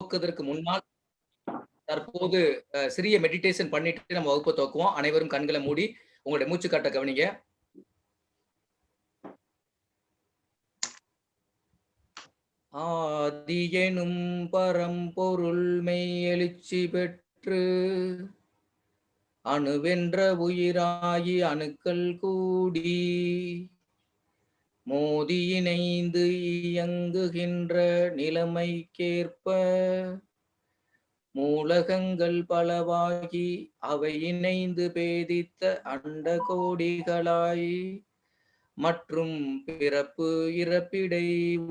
துவக்குவதற்கு முன்னால் தற்போது சிறிய மெடிடேஷன் பண்ணிட்டு நம்ம வகுப்பை துவக்குவோம். அனைவரும் கண்களை மூடி உங்களுடைய மூச்சு காட்ட கவனிங்க. ஆதி எனும் பரம்பொருள் மெய் எழுச்சி பெற்று அணுவென்ற உயிராகி அணுக்கள் கூடி மோதி இணைந்து இயங்குகின்ற நிலைமைக்கேற்ப மூலகங்கள் பலவாகி அவை இணைந்து பேதித்த அண்ட கோடிகளாய் மற்றும் பிறப்பு இறப்பிடை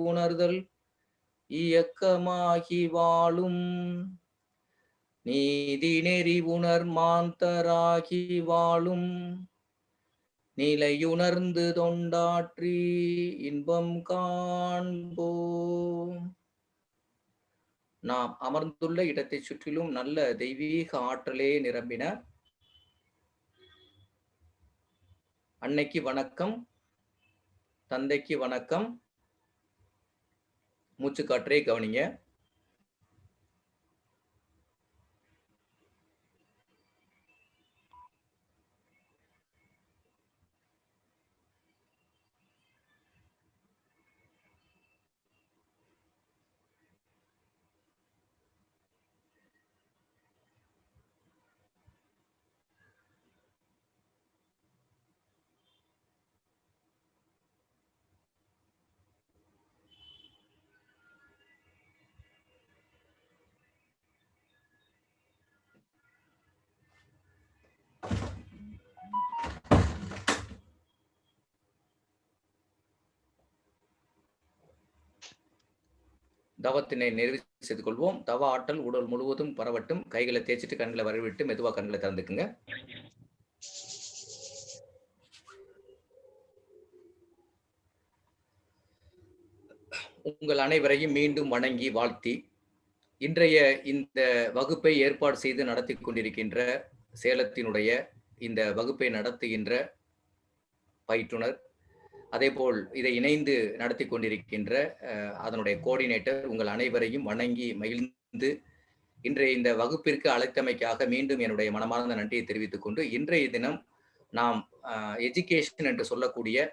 உணர்தல் இயக்கமாகி வாழும் நீதி நெறி உணர் மாந்தராகி வாழும் நிலையுணர்ந்து தொண்டாற்றி இன்பம் காண்போம். நாம் அமர்ந்துள்ள இடத்தை சுற்றிலும் நல்ல தெய்வீக ஆற்றலே நிரம்பின அன்னைக்கு வணக்கம், தந்தைக்கு வணக்கம். மூச்சுக்காற்றே கவனிங்க. தவத்தினை நிறைவு செய்து கொள்வோம். தவ ஆற்றல் உடல் முழுவதும் பரவட்டும். கைகளை தேய்ச்சிட்டு கண்களை வரவிட்டு மெதுவா கண்களை திறந்துக்குங்க. உங்கள் அனைவரையும் மீண்டும் வணங்கி வாழ்த்தி இன்றைய இந்த வகுப்பை ஏற்பாடு செய்து நடத்தி கொண்டிருக்கின்ற சேலத்தினுடைய இந்த வகுப்பை நடத்துகின்ற பயிற்றுனர், அதேபோல் இதை இணைந்து நடத்தி கொண்டிருக்கின்ற அதனுடைய கோஆர்டினேட்டர் உங்கள் அனைவரையும் வணங்கி மகிழ்ந்து இன்றைய இந்த வகுப்பிற்கு அழைத்தமைக்காக மீண்டும் என்னுடைய மனமார்ந்த நன்றியை தெரிவித்துக் கொண்டு இன்றைய தினம் நாம் எஜுகேஷன் என்று சொல்லக்கூடிய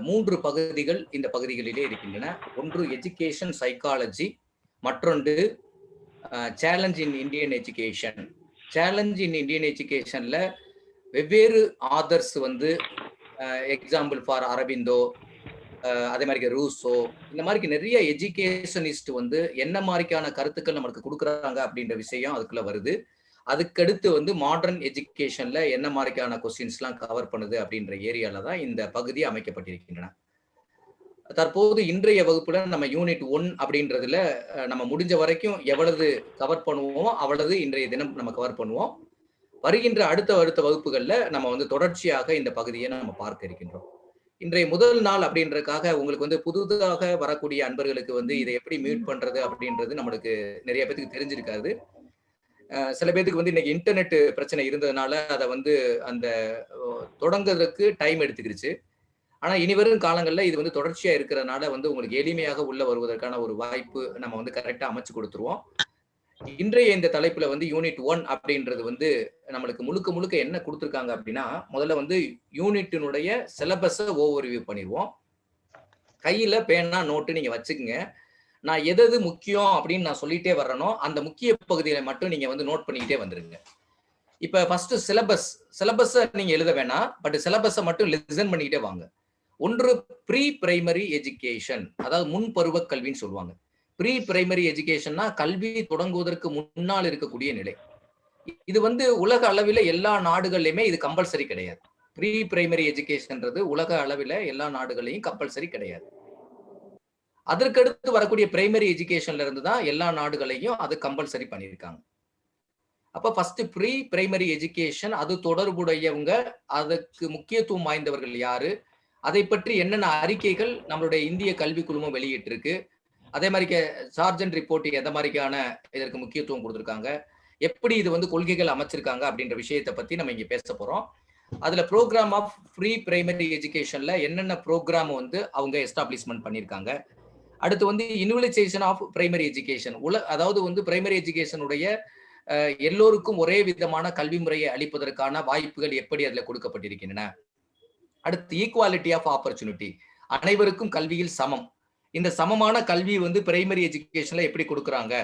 3 பகுதிகள் இந்த பகுதிகளிலே இருக்கின்றன. ஒன்று எஜுகேஷன் சைக்காலஜி, மற்றொன்று challenge in Indian education. Challenge in Indian எஜுகேஷன்ல வெவ்வேறு ஆதர்ஸ் எக்ஸாம்பிள் ஃபார் அரவிந்தோ, அதே மாதிரி ரூசோ, இந்த மாதிரி நிறைய எஜுகேஷனிஸ்ட் என்ன மாதிரிக்கான கருத்துக்கள் நமக்கு கொடுக்குறாங்க அப்படின்ற விஷயம் அதுக்குள்ள வருது. அதுக்கடுத்து மாடர்ன் எஜுகேஷன்ல என்ன மாதிரிக்கான கொஸ்டின்ஸ்லாம் கவர் பண்ணுது அப்படின்ற ஏரியால தான் இந்த பகுதி அமைக்கப்பட்டிருக்கின்றன. தற்போது இன்றைய வகுப்புல நம்ம யூனிட் 1 அப்படின்றதுல நம்ம முடிஞ்ச வரைக்கும் எவ்வளவு கவர் பண்ணுவோமோ அவ்வளவு இன்றைய தினம் நம்ம கவர் பண்ணுவோம். வருகின்ற அடுத்த வகுப்புகள்ல நம்ம தொடர்ச்சியாக இந்த பகுதியை நம்ம பார்க்க இருக்கின்றோம். இன்றைய முதல் நாள் அப்படின்றதுக்காக உங்களுக்கு புதுதாக வரக்கூடிய அன்பர்களுக்கு இதை எப்படி மியூட் பண்றது அப்படின்றது நம்மளுக்கு நிறைய பேருக்கு தெரிஞ்சிருக்காது. சில பேருக்கு இன்னைக்கு இன்டர்நெட் பிரச்சனை இருந்ததுனால அதை அந்த தொடங்குறதுக்கு டைம் எடுத்துக்கிடுச்சு. ஆனா இனி வரும் காலங்கள்ல இது தொடர்ச்சியா இருக்கிறதுனால உங்களுக்கு எளிமையாக உள்ள வருவதற்கான ஒரு வாய்ப்பு நம்ம கரெக்டா அமைச்சு கொடுத்துருவோம். இன்றைய இந்த தலைப்புல யூனிட் 1 அப்படின்றது நம்மளுக்கு முழுக்க என்ன கொடுத்துருக்காங்க அப்படின்னா, முதல்ல யூனிட்டினுடைய சிலபஸை ஓவர்வியூ பண்ணிடுவோம். கையில பேனா நோட்டு நீங்க வச்சுக்கோங்க. நான் எது முக்கியம் அப்படின்னு நான் சொல்லிட்டே வர்றேனோ அந்த முக்கிய பகுதிகளை மட்டும் நீங்க நோட் பண்ணிக்கிட்டே வந்துருங்க. இப்ப ஃபர்ஸ்ட் சிலபஸை நீங்க எழுத வேணாம், பட் சிலபஸை மட்டும் லிசன் பண்ணிக்கிட்டே வாங்க. ஒன்று ப்ரீ பிரைமரி எஜுகேஷன், அதாவது முன்பருவ கல்வின்னு சொல்லுவாங்க. ப்ரீ பிரைமரி எஜுகேஷன்னா கல்வி தொடங்குவதற்கு முன்னால் இருக்கக்கூடிய நிலை. இது உலக அளவில் எல்லா நாடுகள்லையுமே இது கம்பல்சரி கிடையாது. ப்ரீ பிரைமரி எஜுகேஷன்ன்றது உலக அளவில் எல்லா நாடுகளையும் கம்பல்சரி கிடையாது. அதற்கடுத்து வரக்கூடிய பிரைமரி எஜுகேஷன்ல இருந்து தான் எல்லா நாடுகளையும் அது கம்பல்சரி பண்ணியிருக்காங்க. அப்ப ஃபர்ஸ்ட் ப்ரீ பிரைமரி எஜுகேஷன், அது தொடர்புடையவங்க, அதுக்கு முக்கியத்துவம் வாய்ந்தவர்கள் யாரு, அதை பற்றி என்னென்ன அறிக்கைகள் நம்மளுடைய இந்திய கல்வி குழுமம் வெளியிட்டிருக்கு, அதே மாதிரி சார்ஜன் ரிப்போர்ட் எந்த மாதிரிக்கான இதற்கு முக்கியத்துவம் கொடுத்துருக்காங்க, எப்படி இது கொள்கைகள் அமைச்சிருக்காங்க அப்படின்ற விஷயத்தை பத்தி நம்ம இங்க பேச போறோம். அதுல ப்ரோக்ராம் ஆஃப் ப்ரீ பிரைமரி எஜுகேஷன்ல என்னென்ன ப்ரோக்ராம் அவங்க எஸ்டாப்ளிஷ்மெண்ட் பண்ணியிருக்காங்க, அடுத்து வந்து இன்வெலிசேஷன் ஆஃப் பிரைமரி எஜுகேஷன். அதாவது வந்து பிரைமரி எஜுகேஷனுடைய எல்லோருக்கும் ஒரே விதமான கல்வி முறையை அளிப்பதற்கான வாய்ப்புகள் எப்படி அதுல கொடுக்கப்பட்டிருக்கின்றன. அடுத்து ஈக்குவாலிட்டி ஆஃப் ஆப்பர்ச்சுனிட்டி, அனைவருக்கும் கல்வியில் சமம். இந்த சமமான கல்வி வந்து பிரைமரி எஜுகேஷன்ல எப்படி கொடுக்குறாங்க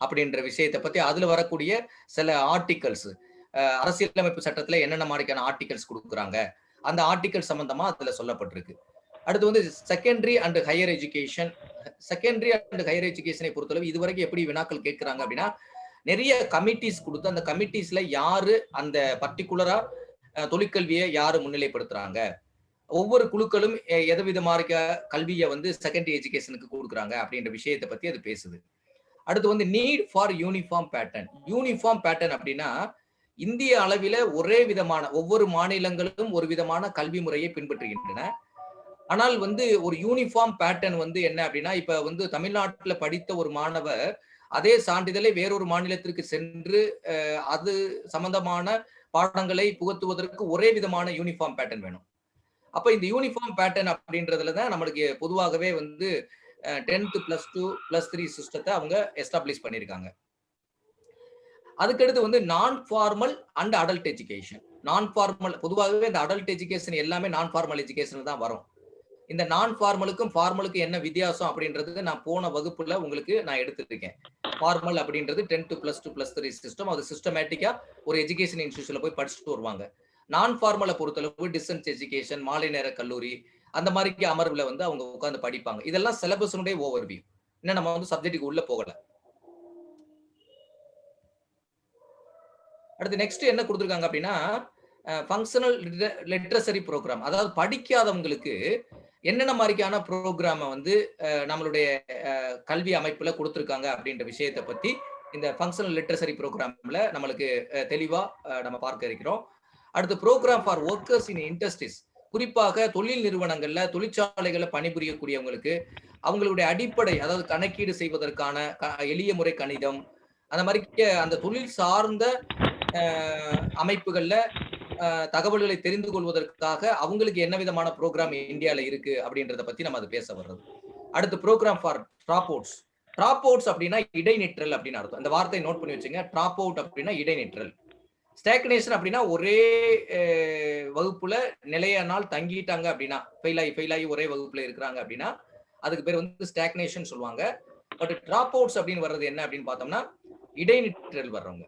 அப்படின்ற விஷயத்தை பத்தி அதுல வரக்கூடிய சில ஆர்டிகல்ஸ், அரசியலமைப்பு சட்டத்துல என்னென்ன மாதிரியான ஆர்டிகல்ஸ் கொடுக்குறாங்க, அந்த ஆர்டிகல் சம்பந்தமா அதுல சொல்லப்பட்டிருக்கு. அடுத்து வந்து secondary and higher education. Secondary and higher எஜுகேஷனை பொறுத்தளவு இதுவரைக்கும் எப்படி வினாக்கள் கேட்கிறாங்க அப்படின்னா, நிறைய கமிட்டிஸ் கொடுத்து அந்த கமிட்டிஸ்ல யாரு அந்த பர்டிகுலரா தொழிற்கல்வியை யாரு முன்னிலைப்படுத்துறாங்க, ஒவ்வொரு குழுக்களும் எதவிதமான கல்வியை வந்து செகண்டரி எஜுகேஷனுக்கு கொடுக்குறாங்க அப்படின்ற விஷயத்தை பத்தி அது பேசுது. அடுத்து வந்து need for uniform pattern. Uniform pattern அப்படின்னா இந்திய அளவில ஒரே விதமான, ஒவ்வொரு மாநிலங்களும் ஒரு விதமான கல்வி முறையை பின்பற்றுகின்றன. ஆனால் வந்து ஒரு யூனிஃபார்ம் பேட்டர்ன் வந்து என்ன அப்படின்னா, இப்ப வந்து தமிழ்நாட்டுல படித்த ஒரு மாணவர் அதே சான்றிதழை வேறொரு மாநிலத்திற்கு சென்று அது சம்பந்தமான பாடங்களை புகுத்துவதற்கு ஒரே விதமான யூனிஃபார்ம் பேட்டர்ன் வேணும். அப்ப இந்த யூனிஃபார்ம் பேட்டர்ன் அப்படின்றதுல தான் நம்மளுக்கு பொதுவாகவே வந்து 10th +2 +3 சிஸ்டத்தை அவங்க எஸ்டாப்ளிஷ் பண்ணியிருக்காங்க. அதுக்கடுத்து வந்து நான் ஃபார்மல் அண்ட் அடல்ட் எஜுகேஷன். நான் ஃபார்மல், பொதுவாகவே இந்த அடல்ட் எஜுகேஷன் எல்லாமே நான் ஃபார்மல் எஜுகேஷன் தான் வரும். இந்த நான் ஃபார்மலுக்கும் ஃபார்மலுக்கும் என்ன வித்தியாசம் அப்படின்றது நான் போன வகுப்புல உங்களுக்கு நான் எடுத்துருக்கேன். ஃபார்மல் அப்படின்றது 10th +2 +3 சிஸ்டம். அது சிஸ்டமேட்டிக்கா ஒரு எஜுகேஷன் இன்ஸ்டிடியூஷன்ல போய் படிச்சுட்டு வருவாங்க. நான் ஃபார்மலை பொறுத்தளவு டிஸ்டன்ஸ் எஜுகேஷன், மாலை நேர கல்லூரி, அந்த மாதிரி அமர்வுல வந்து அவங்க உட்கார்ந்து படிப்பாங்க. இதெல்லாம் சிலபஸனுடைய ஓவர்வியூ. இன்னும் நம்ம வந்து சப்ஜெக்ட்டுக்கு உள்ள போகல. அடுத்து நெக்ஸ்ட் என்ன கொடுத்திருக்காங்க அப்படின்னா, ஃபங்க்ஷனல் லிட்ரஸரி ப்ரோக்ராம். அதாவது படிக்காதவங்களுக்கு என்னென்ன மாதிரியான ப்ரோக்ராம வந்து நம்மளுடைய கல்வி அமைப்புல கொடுத்திருக்காங்க அப்படின்ற விஷயத்தை பத்தி இந்த ஃபங்க்ஷனல் லிட்ரஸரி ப்ரோக்ராம்ல நம்மளுக்கு தெளிவா நம்ம பார்க்க இருக்கிறோம். அடுத்து program for workers in industries. குறிப்பாக தொழில் நிறுவனங்கள்ல, தொழிற்சாலைகள்ல பணிபுரியக்கூடியவங்களுக்கு அவங்களுடைய அடிப்படை, அதாவது கணக்கீடு செய்வதற்கான எளிய முறை கணிதம், அந்த மாதிரி அந்த தொழில் சார்ந்த அமைப்புகள்ல தகவல்களை தெரிந்து கொள்வதற்காக அவங்களுக்கு என்ன விதமான ப்ரோக்ராம் இந்தியால இருக்கு அப்படின்றத பத்தி நம்ம அது பேச வர்றது. அடுத்து program for dropouts. Dropouts அப்படின்னா இடைநிற்றல் அப்படின்னு அர்த்தம். அந்த வார்த்தையை நோட் பண்ணி வச்சுங்க. டிராப் அவுட் அப்படின்னா இடைநிற்றல். ஸ்டாக்னேஷன் அப்படின்னா ஒரே வகுப்புல நிலைய நாள் தங்கிட்டாங்க அப்படின்னா, ஃபெயில் ஆகி ஒரே வகுப்புல இருக்கிறாங்க அப்படின்னா அதுக்கு பேர் வந்து ஸ்டாக்னேஷன் சொல்லுவாங்க. பட் டிராப் அவுட்ஸ் அப்படின்னு வர்றது என்ன அப்படின்னு பார்த்தோம்னா, இடைநிற்றல் வர்றவங்க.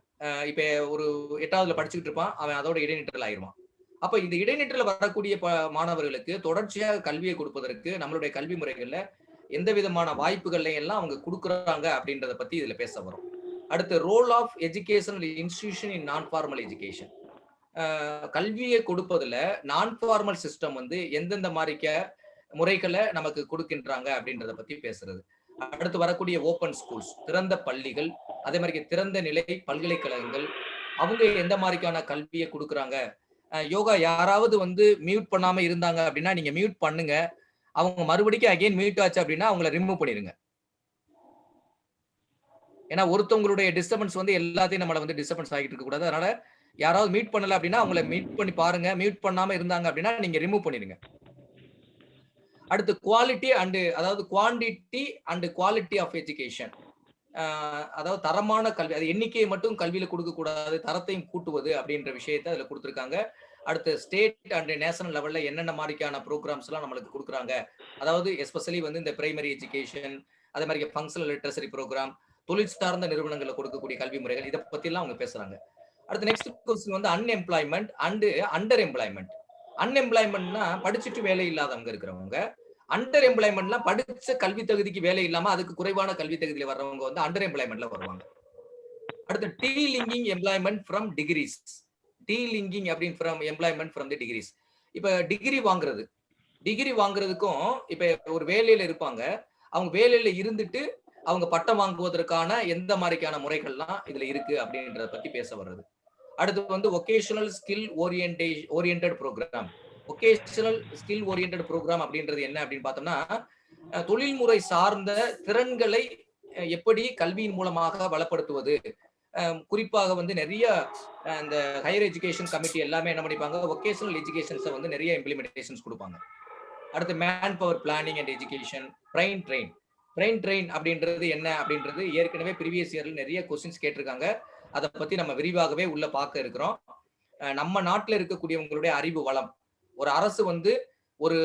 இப்ப ஒரு 8வதுல படிச்சுக்கிட்டு இருப்பான், அவன் அதோட இடைநிற்றல் ஆயிருவான். அப்ப இந்த இடைநிற்றல் வரக்கூடிய மாணவர்களுக்கு தொடர்ச்சியாக கல்வியை கொடுப்பதற்கு நம்மளுடைய கல்வி முறைகள்ல எந்த விதமான வாய்ப்புகள்ல எல்லாம் அவங்க கொடுக்குறாங்க அப்படின்றத பத்தி இதுல பேச வரும். அடுத்து role of educational institution in non formal education. கல்வியை கொடுப்பதுல நான் ஃபார்மல் சிஸ்டம் வந்து எந்தெந்த மாதிரி முறைகளை நமக்கு கொடுக்கின்றாங்க அப்படின்றத பத்தி பேசுறது. அடுத்து வரக்கூடிய ஓபன் ஸ்கூல்ஸ், திறந்த பள்ளிகள், அதே மாதிரி திறந்த நிலை பல்கலைக்கழகங்கள், அவங்க எந்த மாதிரியான கல்வியை கொடுக்குறாங்க. யோகா யாராவது வந்து மியூட் பண்ணாம இருந்தாங்க அப்படின்னா நீங்க மியூட் பண்ணுங்க. அவங்க மறுபடியும் அகைன் மியூட் ஆச்சு அப்படின்னா அவங்கள ரிமூவ் பண்ணிருங்க. ஏன்னா ஒருத்தவங்களுடைய டிஸ்டர்பன்ஸ் வந்து எல்லாத்தையும் நம்மள வந்து டிஸ்டர்பன்ஸ் ஆகிட்டு இருக்க கூடாது. அதனால யாராவது மியூட் பண்ணல அப்படின்னா அவங்கள மியூட் பண்ணி பாருங்க. மியூட் பண்ணாம இருந்தாங்க அப்படின்னா நீங்க ரிமூவ் பண்ணிருங்க. அடுத்து குவாலிட்டி அண்ட், அதாவது quantity and quality of education. அதாவது தரமான கல்வி, அது எண்ணிக்கையை மட்டும் கல்வியில கொடுக்க கூடாது, தரத்தையும் கூட்டுவது அப்படின்ற விஷயத்தை அதுல கொடுத்திருக்காங்க. அடுத்து ஸ்டேட் அண்ட் நேஷனல் லெவல்ல என்னென்ன மாதிரியான ப்ரோக்ராம்ஸ் எல்லாம் நம்மளுக்கு கொடுக்குறாங்க. அதாவது எஸ்பெஷலி வந்து இந்த பிரைமரி எஜுகேஷன், அதே மாதிரி ஃபங்க்ஷனல் லிட்ரஸரி ப்ரோக்ராம், தொழில் சார்ந்த நிறுவனங்களில் கொடுக்கக்கூடிய கல்வி முறைகள், இதை பத்தி எல்லாம் அவங்க பேசுறாங்க. அடுத்து நெக்ஸ்ட் கொஸ்டின் வந்து அன்எம்ப்ளாய்மெண்ட் அண்ட் அண்டர் எம்ப்ளாய்மெண்ட். அன்எம்ப்ளாய்மெண்ட்னா படிச்சுட்டு வேலை இல்லாதவங்க இருக்கிறவங்க. அண்டர் எம்ப்ளாய்மெண்ட்னா படிச்ச கல்வி தகுதிக்கு வேலை இல்லாம அதுக்கு குறைவான கல்வி தகுதியில வர்றவங்க வந்து அண்டர் எம்ப்ளாய்மெண்ட்ல வருவாங்க. அடுத்து delinking employment from degrees. Delinking அப்படின்னு from employment from the degrees. இப்ப டிகிரி வாங்குறதுக்கும் இப்ப ஒரு வேலையில இருப்பாங்க, அவங்க வேலையில இருந்துட்டு அவங்க பட்டம் வாங்குவதற்கான எந்த மாதிரியான முறைகள்லாம் இதுல இருக்கு அப்படின்றத பத்தி பேச வர்றது. அடுத்து வந்து vocational skill oriented program. Vocational skill oriented program அப்படின்றது என்ன அப்படின்னு பார்த்தோம்னா, தொழில்முறை சார்ந்த திறன்களை எப்படி கல்வியின் மூலமாக வளப்படுத்துவது. குறிப்பாக வந்து நிறைய இந்த ஹையர் எஜுகேஷன் கமிட்டி எல்லாமே என்ன பண்ணிப்பாங்க, வொகேஷனல் எஜுகேஷன்ஸை வந்து நிறைய இம்ப்ளிமெண்டேஷன்ஸ் கொடுப்பாங்க. அடுத்து man power planning and education, train. Brain train அப்படின்றது என்ன அப்படின்றது ஏற்கனவே ப்ரீவியஸ் இயர்ல நிறைய கொஸ்டின்ஸ் கேட்டிருக்காங்க. அதை பத்தி நம்ம விரிவாகவே உள்ள பார்க்க இருக்கிறோம். நம்ம நாட்டில் இருக்கக்கூடியவங்களுடைய அறிவு வளம், ஒரு அரசு வந்து ஒரு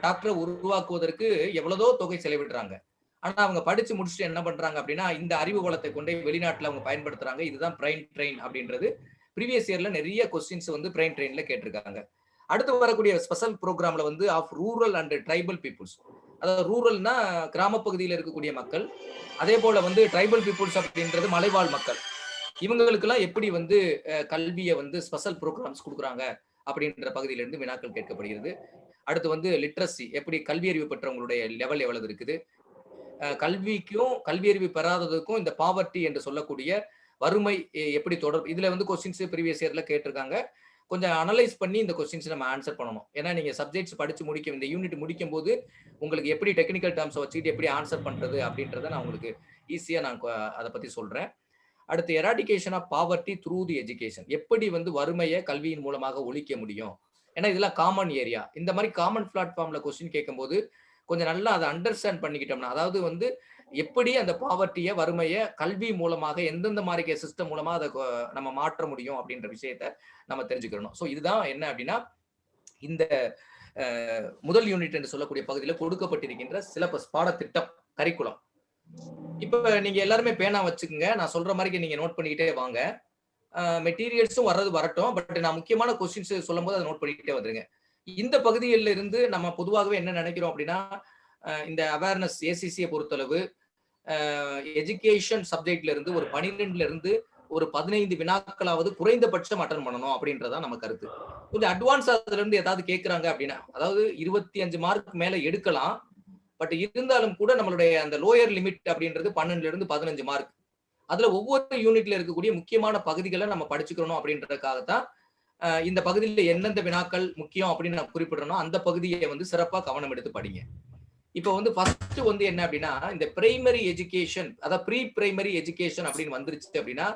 டாக்டரை உருவாக்குவதற்கு எவ்வளவோ தொகை செலவிடுறாங்க. ஆனா அவங்க படிச்சு முடிச்சுட்டு என்ன பண்றாங்க அப்படின்னா, இந்த அறிவு வளத்தை கொண்டு வெளிநாட்டுல அவங்க பயன்படுத்துறாங்க. இதுதான் பிரெயின் ட்ரெயின் அப்படின்றது ப்ரீவியஸ் இயர்ல நிறைய கொஸ்டின்ஸ் வந்து பிரெயின் ட்ரெயின்ல கேட்டிருக்காங்க. அடுத்து வரக்கூடிய ஸ்பெஷல் ப்ரோக்ராம்ல வந்து of rural and tribal peoples, அதாவது ரூரல்னா கிராமப்பகுதியில் இருக்கக்கூடிய மக்கள், அதே போல வந்து ட்ரைபல் பீப்புள்ஸ் அப்படின்றது மலைவாழ் மக்கள். இவங்களுக்கெல்லாம் எப்படி வந்து கல்வியை வந்து ஸ்பெஷல் ப்ரோக்ராம்ஸ் கொடுக்குறாங்க அப்படின்ற பகுதியிலிருந்து வினாக்கள் கேட்கப்படுகிறது. அடுத்து வந்து லிட்ரஸி, எப்படி கல்வி அறிவு பெற்றவங்களுடைய லெவல் எவ்வளவு இருக்குது, கல்விக்கும் கல்வி அறிவு பெறாததுக்கும் இந்த பாவர்ட்டி என்று சொல்லக்கூடிய வறுமை எப்படி தொடர்பு, இதுல வந்து கொஸ்டின்ஸ் ப்ரீவியஸ் இயர்ல கேட்டிருக்காங்க. கொஞ்சம் அனலைஸ் பண்ணி இந்த கொஸ்டின்ஸ் நம்ம ஆன்சர் பண்ணணும். ஏன்னா நீங்க சப்ஜெக்ட்ஸ் படிச்சு முடிக்க இந்த யூனிட் முடிக்கும் போது உங்களுக்கு எப்படி டெக்னிக்கல் டேர்ம்ஸ் வச்சுக்கிட்டு எப்படி ஆன்சர் பண்றது அப்படின்றத நான் உங்களுக்கு ஈஸியா நான் அதை பத்தி சொல்றேன். அடுத்து eradication of poverty through the education, எப்படி வந்து வறுமையை கல்வியின் மூலமாக ஒழிக்க முடியும். ஏன்னா இதெல்லாம் காமன் ஏரியா. இந்த மாதிரி காமன் பிளாட்ஃபார்ம்ல கொஸ்டின் கேட்கும்போது கொஞ்சம் நல்லா அதை அண்டர்ஸ்டாண்ட் பண்ணிக்கிட்டோம்னா, அதாவது வந்து எப்படி அந்த பாவர்ட்டியை வறுமையை கல்வி மூலமாக எந்தெந்த மாதிரி சிஸ்டம் மூலமா அதை நம்ம மாற்ற முடியும் அப்படின்ற விஷயத்த நம்ம தெரிஞ்சுக்கணும். ஸோ இதுதான் என்ன அப்படின்னா, இந்த முதல் யூனிட் என்று சொல்லக்கூடிய பகுதியில் கொடுக்கப்பட்டிருக்கின்ற சிலபஸ், பாடத்திட்டம், கரிக்குலம். இப்ப நீங்க எல்லாருமே பேனா வச்சுக்கோங்க. நான் சொல்ற மாதிரி நீங்க நோட் பண்ணிக்கிட்டே வாங்க. மெட்டீரியல்ஸும் வரட்டும். பட் நான் முக்கியமான கொஸ்டின்ஸ் சொல்லும்போது அதை நோட் பண்ணிக்கிட்டே வந்துருங்க. இந்த பகுதியில இருந்து நம்ம பொதுவாகவே என்ன நினைக்கிறோம் அப்படின்னா, இந்த அவேர்னஸ் ஏசிசியை பொறுத்தளவு எஜுகேஷன் சப்ஜெக்ட்ல இருந்து ஒரு 12ல இருந்து ஒரு 15 வினாக்களாவது குறைந்தபட்சம் அட்டன் பண்ணணும் அப்படின்றதான் நம்ம கருத்து. கொஞ்சம் அட்வான்ஸ் அதுல இருந்து ஏதாவது கேட்கறாங்க அப்படின்னா, அதாவது 25 மார்க் மேல எடுக்கலாம். பட் இருந்தாலும் கூட நம்மளுடைய அந்த லோயர் லிமிட் அப்படின்றது 12ல இருந்து 15 மார்க். அதுல ஒவ்வொரு யூனிட்ல இருக்கக்கூடிய முக்கியமான பகுதிகளை நம்ம படிச்சுக்கணும் அப்படின்றதுக்காகத்தான் இந்த பகுதியில் எந்தெந்த வினாக்கள் முக்கியம் அப்படின்னு நான் குறிப்பிடணும், அந்த பகுதியை வந்து சிறப்பா கவனம் எடுத்து படிங்க. இப்போ வந்து ஃபர்ஸ்ட் வந்து என்ன அப்படின்னா, இந்த பிரைமரி எஜுகேஷன், அதாவது ப்ரீ பிரைமரி எஜுகேஷன் அப்படின்னு வந்துருச்சு அப்படின்னா,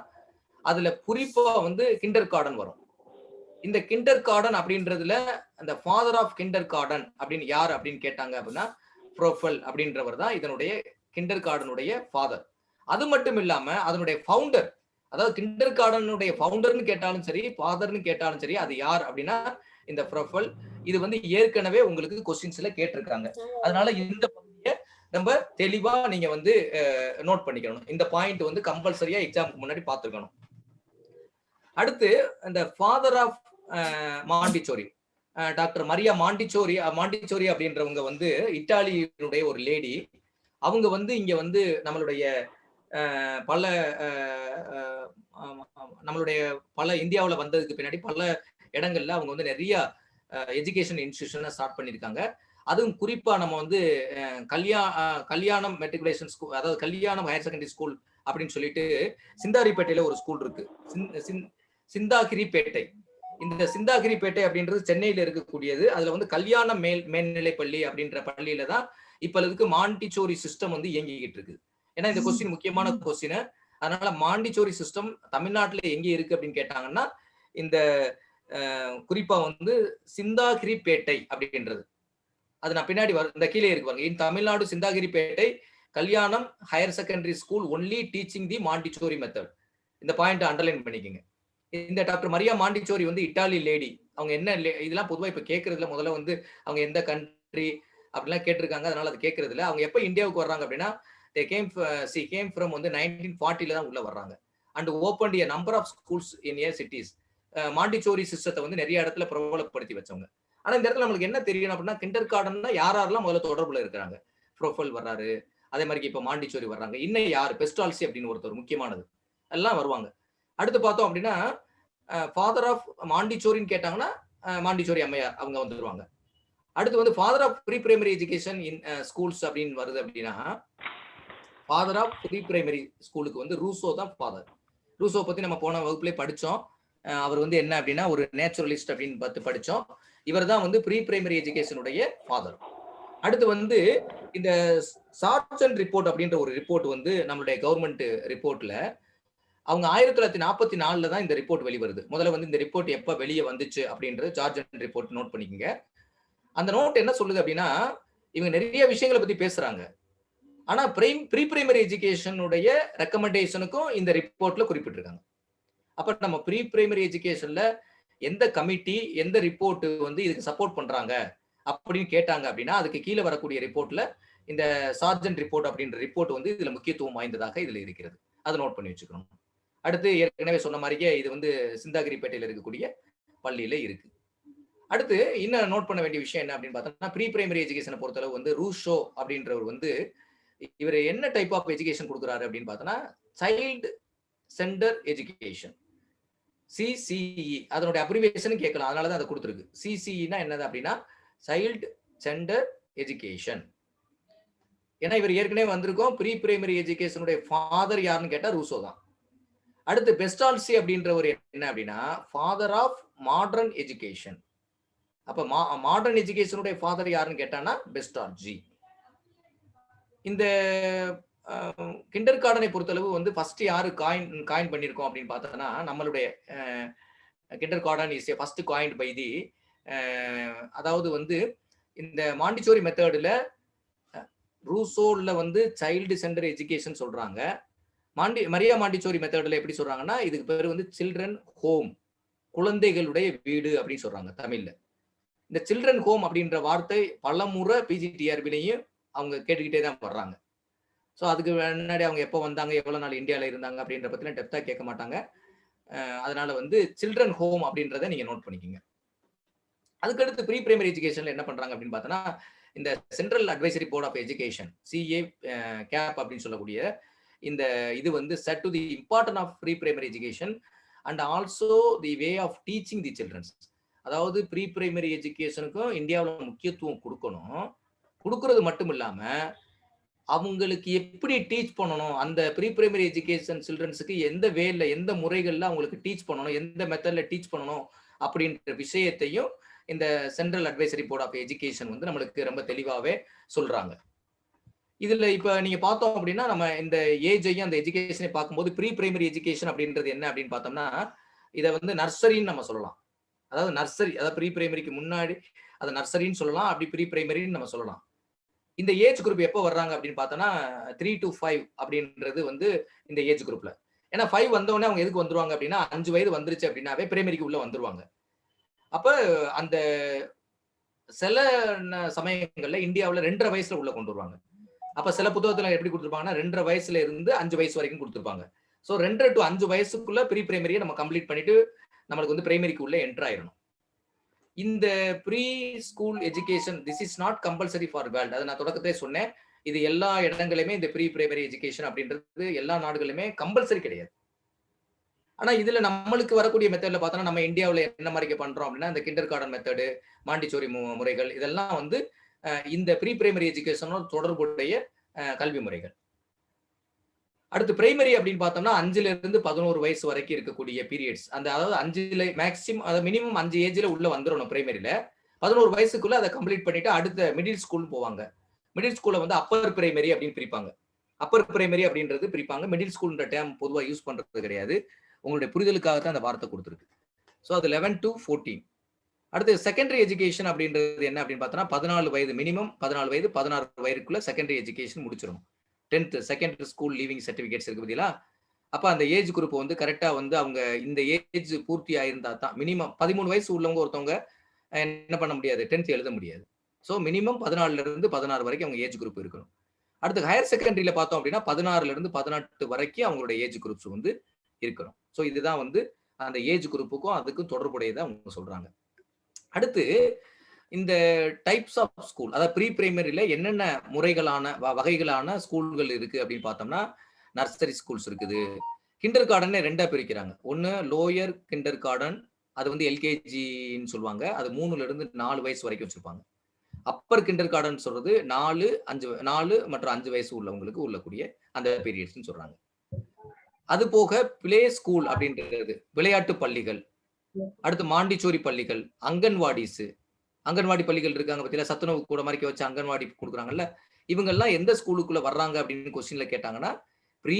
அதுல குறிப்பா வந்து கிண்டர் கார்டன் வரும். இந்த கிண்டர் கார்டன் அப்படின்றதுல அந்த ஃபாதர் ஆஃப் கிண்டர் கார்டன் அப்படின்னு யார் அப்படின்னு கேட்டாங்க அப்படின்னா, ப்ரோஃபல் அப்படின்றவர் தான் இதனுடைய கிண்டர் கார்டனுடைய ஃபாதர். அது மட்டும் இல்லாம அதனுடைய ஃபவுண்டர், அதாவது கிண்டர் கார்டனுடைய ஃபவுண்டர்னு கேட்டாலும் சரி, ஃபாதர்னு கேட்டாலும் சரி, அது யார் அப்படின்னா இந்த ப்ரோஃபல். இது வந்து ஏற்கனவே உங்களுக்கு கொஸ்டின்ஸ்ல கேட்டிருக்காங்க. அதனால இந்த பகுதியை நம்ம தெளிவா நீங்க வந்து நோட் பண்ணிக்கணும். இந்த பாயிண்ட் வந்து கம்பல்சரியா எக்ஸாமுக்கு முன்னாடி பார்த்துக்கணும். அடுத்து இந்த father of Montessori, doctor Maria Montessori அப்படின்றவங்க வந்து இத்தாலியினுடைய ஒரு லேடி. அவங்க வந்து இங்க வந்து நம்மளுடைய பல இந்தியாவில் வந்ததுக்கு பின்னாடி பல இடங்கள்ல அவங்க வந்து நிறைய எஜுகேஷன் இன்ஸ்டிடியூஷனை ஸ்டார்ட் பண்ணியிருக்காங்க. அதுவும் குறிப்பா நம்ம வந்து கல்யாணம் மெட்ரிகுலேஷன் ஸ்கூல், அதாவது கல்யாணம் ஹையர் செகண்டரி ஸ்கூல் அப்படின்னு சொல்லிட்டு சிந்தாரிப்பேட்டையில ஒரு ஸ்கூல் இருக்கு, சிந்தாகிரிப்பேட்டை. இந்த சிந்தாகிரிப்பேட்டை அப்படின்றது சென்னையில இருக்கக்கூடியது. அதுல வந்து கல்யாணம் மேல்நிலை பள்ளி அப்படின்ற பள்ளியில தான் இப்ப இதுக்கு மாண்டிச்சோரி சிஸ்டம் வந்து இயங்கிக்கிட்டு இருக்கு. ஏன்னா இந்த கொஸ்டின் முக்கியமான கொஸ்டின். அதனால மாண்டிச்சோரி சிஸ்டம் தமிழ்நாட்டுல எங்க இருக்கு அப்படின்னு கேட்டாங்கன்னா, இந்த குறிப்பா வந்து சிந்தாகிரிப்பேட்டை அப்படின்றது, அது நான் பின்னாடி இந்த கீழே இருக்கு பாருங்க. இன் Tamil Nadu Chintadripet Kalyanam higher secondary school only teaching the Montessori method. இந்த பாயிண்ட் அண்டர்லைன் பண்ணிக்கோங்க. இந்த டாக்டர் மரியா மாண்டிச்சோரி வந்து இட்டாலி லேடி. அவங்க என்ன இதெல்லாம் பொதுவாக இப்ப கேட்கறதுல முதல்ல வந்து அவங்க எந்த கண்ட்ரி அப்படிலாம் கேட்டிருக்காங்க. அதனால அது கேட்கறது இல்லை. அவங்க எப்ப இந்தியாவுக்கு வர்றாங்க அப்படின்னா, she came from வந்து 1940ல தான் உள்ள வர்றாங்க. And opened a number of schools in a cities. Montessori சிஸ்டத்தை வந்து நிறைய இடத்துல பிரபலப்படுத்தி வச்சவங்க. ஆனா இந்த இடத்துல நம்மளுக்கு என்ன தெரியும் அப்படின்னா, கிண்டர் கார்டன்னா யாரெல்லாம் முதல்ல தொடர்புல இருக்கிறாங்க. ப்ரோஃபல் வர்றாரு, அதே மாதிரி இப்ப மாண்டிச்சோரி வர்றாங்க. இன்னும் யாரு, பெஸ்டால்சி அப்படின்னு ஒருத்தர் முக்கியமானது, எல்லாம் வருவாங்க. அடுத்து பார்த்தோம் அப்படின்னா, ஃபாதர் ஆஃப் மாண்டிச்சோரின்னு கேட்டாங்கன்னா மாண்டிச்சோரி அம்மையார் அவங்க வந்துருவாங்க. அடுத்து வந்து father of pre primary education in schools அப்படின்னு வருது அப்படின்னா, ஃபாதர் ஆஃப் ப்ரீ பிரைமரி ஸ்கூலுக்கு வந்து ரூசோ தான் ஃபாதர். ரூசோ பத்தி நம்ம போன வகுப்புலேயே படிச்சோம். அவர் வந்து என்ன அப்படின்னா ஒரு நேச்சுரலிஸ்ட் அப்படின்னு பார்த்து படிச்சோம். இவர் தான் வந்து ப்ரீ பிரைமரி எஜுகேஷனுடைய ஃபாதர். அடுத்து வந்து இந்த சார்ஜன் ரிப்போர்ட் அப்படின்ற ஒரு ரிப்போர்ட் வந்து நம்மளுடைய கவர்மெண்ட் ரிப்போர்ட்ல அவங்க 1944ல தான் இந்த ரிப்போர்ட் வெளிவருது. முதல்ல வந்து இந்த ரிப்போர்ட் எப்ப வெளியே வந்துச்சு அப்படின்றது சார்ஜன் ரிப்போர்ட் நோட் பண்ணிக்கோங்க. அந்த நோட் என்ன சொல்லுது அப்படின்னா, இவங்க நிறைய விஷயங்களை பத்தி பேசுறாங்க. ஆனா ப்ரீ பிரைமரி எஜுகேஷனுடைய ரெக்கமெண்டேஷனுக்கும் இந்த ரிப்போர்ட்ல குறிப்பிட்டிருக்காங்க. அப்ப நம்ம ப்ரீ பிரைமரி எஜுகேஷன்ல எந்த கமிட்டி எந்த ரிப்போர்ட் வந்து இதுக்கு சப்போர்ட் பண்றாங்க அப்படின்னு கேட்டாங்க அப்படின்னா அதுக்கு கீழே வரக்கூடிய ரிப்போர்ட்ல இந்த சார்ஜன்ட் ரிப்போர்ட் அப்படின்ற ரிப்போர்ட் வந்து இதுல முக்கியத்துவம் வாய்ந்ததாக இதுல இருக்கிறது. அதை நோட் பண்ணி வச்சுக்கணும். அடுத்து ஏற்கனவே சொன்ன மாதிரியே இது வந்து சிந்தாகிரிப்பேட்டையில் இருக்கக்கூடிய பள்ளியில இருக்கு. அடுத்து இன்னும் நோட் பண்ண வேண்டிய விஷயம் என்ன அப்படின்னு பார்த்தோம்னா ப்ரீ பிரைமரி எஜுகேஷனை பொறுத்தளவு வந்து ரூஷோ அப்படின்றவர் வந்து இவர் என்ன டைப் ஆஃப் எஜுகேஷன் கொடுக்குறாரு அப்படின்னு பார்த்தோம்னா சைல்டு சென்டர் எஜுகேஷன், சிசிஇ. அதனுடைய அப்ரிவேஷன் கேட்கலாம், அதனாலதான் அதை கொடுத்துருக்கு. சிசிஇனா என்னது அப்படின்னா சைல்டு சென்டர் எஜுகேஷன். ஏன்னா இவர் ஏற்கனவே வந்திருக்கோம் ப்ரீ பிரைமரி எஜுகேஷனுடைய ஃபாதர் யாருன்னு கேட்டா ரூசோ தான். அடுத்து பெஸ்டால்சி அப்படின்ற ஒரு என்ன அப்படின்னா ஃபாதர் ஆஃப் மாடர்ன் எஜுகேஷன். அப்ப மாடர்ன் எஜுகேஷனுடைய ஃபாதர் யாருன்னு கேட்டானா பெஸ்டால்ஜி. இந்த கிண்டர் கார்டனை பொறுத்தளவு வந்து ஃபர்ஸ்ட் யாரு காயின் பண்ணிருக்கோம் அப்படின்னு பார்த்தோம்னா நம்மளுடைய kindergarten is first coined by the அதாவது வந்து இந்த மாண்டிசோரி மெத்தட்ல ரூசோல வந்து சைல்டு சென்டர் எஜுகேஷன் சொல்றாங்க. மரியா மாண்டிசோரி மெத்தட்ல எப்படி சொல்றாங்கன்னா இதுக்கு பேர் வந்து சில்ட்ரன் ஹோம், குழந்தைகளுடைய வீடு அப்படின்னு சொல்றாங்க தமிழ்ல. இந்த சில்ட்ரன் ஹோம் அப்படின்ற வார்த்தை பலமுறை பிஜிடிஆர்பிலையும் அவங்க கேட்டுக்கிட்டே தான் வர்றாங்க. ஸோ அதுக்கு முன்னாடி அவங்க எப்போ வந்தாங்க, எவ்வளோ நாள் இந்தியாவில் இருந்தாங்க அப்படின்ற பற்றிலாம் டெப்த்தாக கேட்க மாட்டாங்க. அதனால வந்து சில்ட்ரன் ஹோம் அப்படின்றத நீங்க நோட் பண்ணிக்கோங்க. அதுக்கடுத்து ப்ரீ பிரைமரி எஜுகேஷன்ல என்ன பண்றாங்க அப்படின்னு பார்த்தோன்னா இந்த central advisory board of education CA CABE அப்படின்னு சொல்லக்கூடிய இந்த இது வந்து set to the important of pre primary education and also the way of teaching the childrens. அதாவது ப்ரீ பிரைமரி எஜுகேஷனுக்கும் இந்தியாவில் முக்கியத்துவம் கொடுக்கணும். கொடுக்கறது மட்டும் இல்லாம அவங்களுக்கு எப்படி டீச் பண்ணணும், அந்த ப்ரீ பிரைமரி எஜுகேஷன் சில்ட்ரன்ஸுக்கு எந்த வேல எந்த முறைகள்ல அவங்களுக்கு டீச் பண்ணணும், எந்த மெத்தட்ல டீச் பண்ணணும் அப்படின்ற விஷயத்தையும் இந்த central advisory board of education வந்து நம்மளுக்கு ரொம்ப தெளிவாகவே சொல்றாங்க. இதுல இப்ப நீங்க பார்த்தோம் அப்படின்னா நம்ம இந்த ஏஜையும் அந்த எஜுகேஷனை பார்க்கும்போது ப்ரீ பிரைமரி எஜுகேஷன் அப்படின்றது என்ன அப்படின்னு பார்த்தோம்னா இதை வந்து நர்சரின்னு நம்ம சொல்லலாம். அதாவது நர்சரி, அதாவது ப்ரீ பிரைமரிக்கு முன்னாடி அதை நர்சரின்னு சொல்லலாம், அப்படி ப்ரீ பிரைமரின்னு நம்ம சொல்லலாம். இந்த ஏஜ் குரூப் எப்போ வர்றாங்க அப்படின்னு பார்த்தோம்னா 3 to 5 அப்படின்றது வந்து இந்த ஏஜ் குரூப்ல. ஏன்னா 5 வந்தோடனே அவங்க எதுக்கு வந்துருவாங்க அப்படின்னா 5 வயது வந்துருச்சு அப்படின்னாவே பிரைமரிக்கு உள்ள வந்துருவாங்க. அப்ப அந்த சில சமயங்கள்ல இந்தியாவில் 2.5 வயசுல உள்ள கொண்டு வருவாங்க. அப்ப சில புத்தகத்துல எப்படி கொடுத்துருப்பாங்கன்னா 2.5 வயசுல இருந்து 5 வயசு வரைக்கும் கொடுத்துருப்பாங்க. ஸோ 2 to 5 வயசுக்குள்ள ப்ரீ பிரைமரியை நம்ம கம்ப்ளீட் பண்ணிட்டு நம்மளுக்கு வந்து பிரைமரிக்கு உள்ள என்டர் ஆயிடணும். இந்த pre school education this is not compulsory for world. அதை நான் தொடக்கத்தை சொன்னேன். இது எல்லா இடங்களிலுமே இந்த ப்ரீ பிரைமரி எஜுகேஷன் அப்படின்றது எல்லா நாடுகளுமே கம்பல்சரி கிடையாது. ஆனா இதுல நம்மளுக்கு வரக்கூடிய மெத்தட்ல பார்த்தோம்னா நம்ம இந்தியாவில் என்ன மாதிரி பண்றோம் அப்படின்னா இந்த கிண்டர் கார்டன் மெத்தடு, மாண்டிசோரி முறைகள் இதெல்லாம் வந்து இந்த ப்ரீ பிரைமரி எஜுகேஷனோட தொடர்புடைய கல்வி முறைகள். அடுத்து பிரைமரி அப்படின்னு பார்த்தோம்னா 5ல இருந்து 11 வயசு வரைக்கும் இருக்கக்கூடிய பீரியட்ஸ். அந்த அதாவது 5ல மேக்ஸிமம் அதாவது மினிமம் 5 ஏஜ்ல உள்ள வந்துடணும் பிரைமரியில. 11 வயசுக்குள்ள அதை கம்ப்ளீட் பண்ணிட்டு அடுத்த மிடில் ஸ்கூல் போவாங்க. மிடில் ஸ்கூல்ல வந்து அப்பர் பிரைமரி அப்படின்னு பிரிப்பாங்க. அப்பர் பிரைமரி அப்படின்றது பிரிப்பாங்க. மிடில் ஸ்கூல்ன்ற டேம் பொதுவா யூஸ் பண்றது கிடையாது. உங்களுடைய புரிதலுக்காக தான் அந்த வார்த்தை கொடுத்துருக்கு. ஸோ அது 11 to 14. அடுத்து செகண்டரி எஜுகேஷன் அப்படின்றது என்ன அப்படின்னு பார்த்தோம்னா 14 வயது மினிமம் 14 வயது 16 வயதுக்குள்ள செகண்டரி எஜுகேஷன் முடிச்சிடணும். 10th secondary school leaving certificates இருக்கு பதிலா. அப்ப அந்த ஏஜ் குரூப் வந்து கரெக்டா வந்து அவங்க இந்த ஏஜ் பூர்த்தி ஆயிருந்தா தான் மினிமம் 13 வயசு உள்ளவங்க ஒருத்தவங்க என்ன பண்ண முடியாது, 10th எழுத முடியாது. ஸோ மினிமம் 14ல இருந்து 16 வரைக்கும் அவங்க ஏஜ் குரூப் இருக்கணும். அடுத்து ஹையர் செகண்டரியில பார்த்தோம் அப்படின்னா 16ல இருந்து 18 வரைக்கும் அவங்களுடைய ஏஜ் குரூப்ஸ் வந்து இருக்கணும். ஸோ இதுதான் வந்து அந்த ஏஜ் குரூப்புக்கும் அதுக்கும் தொடர்புடையதை அவங்க சொல்றாங்க. அடுத்து இந்த டைப்ஸ் ஆஃப் ஸ்கூல் அதாவது ப்ரீ பிரைமரியில என்னென்ன முறைகளான வகைகளான ஸ்கூல்கள் இருக்கு அப்படின்னு பார்த்தோம்னா நர்சரி ஸ்கூல்ஸ் இருக்குது. கிண்டர் கார்டனே 2ஆ பிரிக்கிறாங்க. ஒன்னு லோயர் கிண்டர் கார்டன், அது வந்து எல்கேஜின்னு சொல்லுவாங்க. அது 3ல இருந்து 4 வயசு வரைக்கும் வச்சிருப்பாங்க. அப்பர் கிண்டர் கார்டன் சொல்றது 4 மற்றும் 5 வயசு உள்ளவங்களுக்கு உள்ளக்கூடிய அந்த பீரியட்ஸ்னு சொல்றாங்க. அது போக பிளே ஸ்கூல் அப்படின்றது விளையாட்டு பள்ளிகள், அடுத்து மாண்டிச்சோரி பள்ளிகள், அங்கன்வாடி பள்ளிகள் இருக்காங்க பத்தியில, சத்துணவு கூட மாதிரி வச்சு அங்கன்வாடி கொடுக்குறாங்கல்ல, இவங்கெல்லாம் எந்த ஸ்கூலுக்குள்ள வர்றாங்க அப்படின்னு கொஸ்டின்ல கேட்டாங்கன்னா ப்ரீ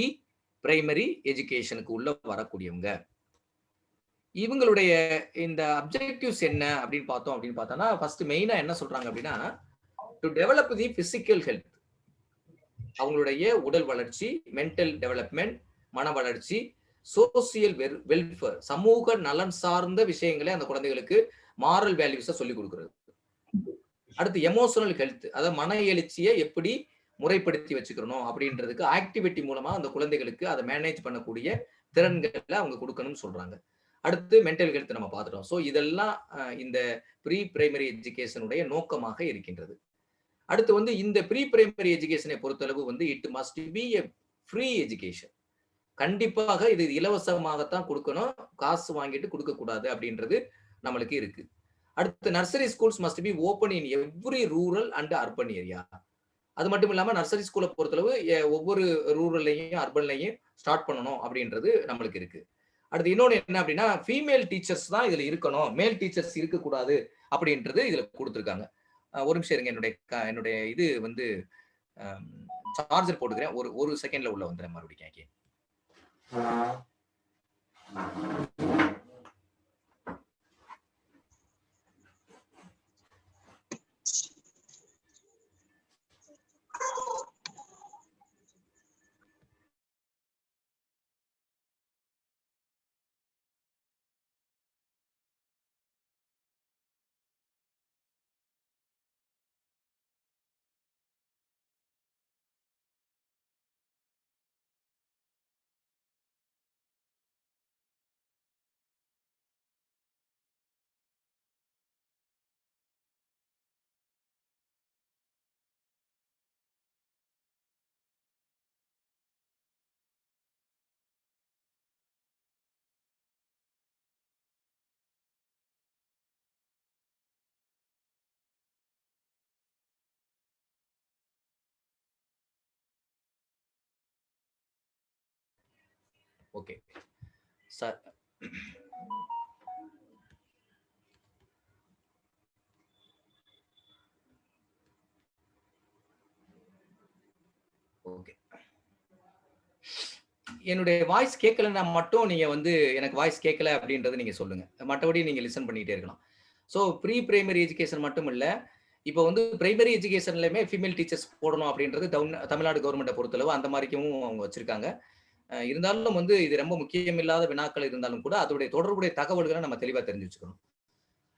பிரைமரி எஜுகேஷனுக்கு உள்ள வரக்கூடியவங்க. இவங்களுடைய இந்த அப்ஜெக்டிவ்ஸ் என்ன அப்படின்னு பார்த்தோம்னா ஃபர்ஸ்ட் மெயினா என்ன சொல்றாங்க அப்படின்னா to develop the physical health. அவங்களுடைய உடல் வளர்ச்சி, மென்டல் டெவலப்மெண்ட், மன வளர்ச்சி, சோசியல் வெல்ஃபேர், சமூக நலன் சார்ந்த விஷயங்களை அந்த குழந்தைகளுக்கு மாரல் வேல்யூஸை சொல்லிக் கொடுக்கிறது. அடுத்து எமோஷனல் ஹெல்த், அதாவது மன எழுச்சியை எப்படி முறைப்படுத்தி வச்சுக்கணும் அப்படின்றதுக்கு ஆக்டிவிட்டி மூலமா அந்த குழந்தைகளுக்கு அதை மேனேஜ் பண்ணக்கூடிய திறன்களை அவங்க கொடுக்கணும்னு சொல்றாங்க. அடுத்து மென்டல் ஹெல்த் நம்ம பார்த்துட்டோம். ஸோ இதெல்லாம் இந்த ப்ரீ பிரைமரி எஜுகேஷனுடைய நோக்கமாக இருக்கின்றது. அடுத்து வந்து இந்த ப்ரீ பிரைமரி எஜுகேஷனை பொறுத்தளவு வந்து it must be a free education. கண்டிப்பாக இது இலவசமாகத்தான் கொடுக்கணும், காசு வாங்கிட்டு கொடுக்க கூடாது அப்படின்றது நம்மளுக்கு இருக்கு. அடுத்து nursery schools must be open in every rural and urban area. அது மட்டும் இல்லாம நர்சரி ஸ்கூலை பொறுத்தளவு ஒவ்வொரு ரூரல்லையும் அர்பன்லையும் ஸ்டார்ட் பண்ணணும் அப்படின்றது நம்மளுக்கு இருக்கு. அடுத்து இன்னொன்று என்ன அப்படின்னா, ஃபீமேல் டீச்சர்ஸ் தான் இதுல இருக்கணும், மேல் டீச்சர்ஸ் இருக்கக்கூடாது அப்படின்றது இதுல கொடுத்துருக்காங்க. ஒரு நிமிஷம் இருங்க, என்னுடைய இது வந்து சார்ஜர் போட்டுக்கிறேன். ஒரு செகண்ட்ல உள்ள வந்துடுறேன் மறுபடியும். ஓகே சார், ஓகே, என்னுடைய வாய்ஸ் கேட்கலன்னா மட்டும் நீங்க வந்து எனக்கு வாய்ஸ் கேட்கல அப்படின்றது நீங்க சொல்லுங்க. மற்றபடி நீங்க லிசன் பண்ணிட்டே இருக்கலாம். ஸோ ப்ரீ பிரைமரி எஜுகேஷன் மட்டும் இல்ல, இப்போ வந்து பிரைமரி எஜுகேஷன்லயுமே ஃபீமேல் டீச்சர்ஸ் போடணும் அப்படின்றது தமிழ்நாடு கவர்மெண்ட்டை பொறுத்தளவு அந்த மாதிரிக்கும் அவங்க வச்சிருக்காங்க. இருந்தாலும் வந்து இது ரொம்ப முக்கியமில்லாத வினாக்கள் இருந்தாலும் கூட அதோடைய தொடர்புடைய தகவல்களை நம்ம தெளிவா தெரிஞ்சு வச்சுக்கணும்.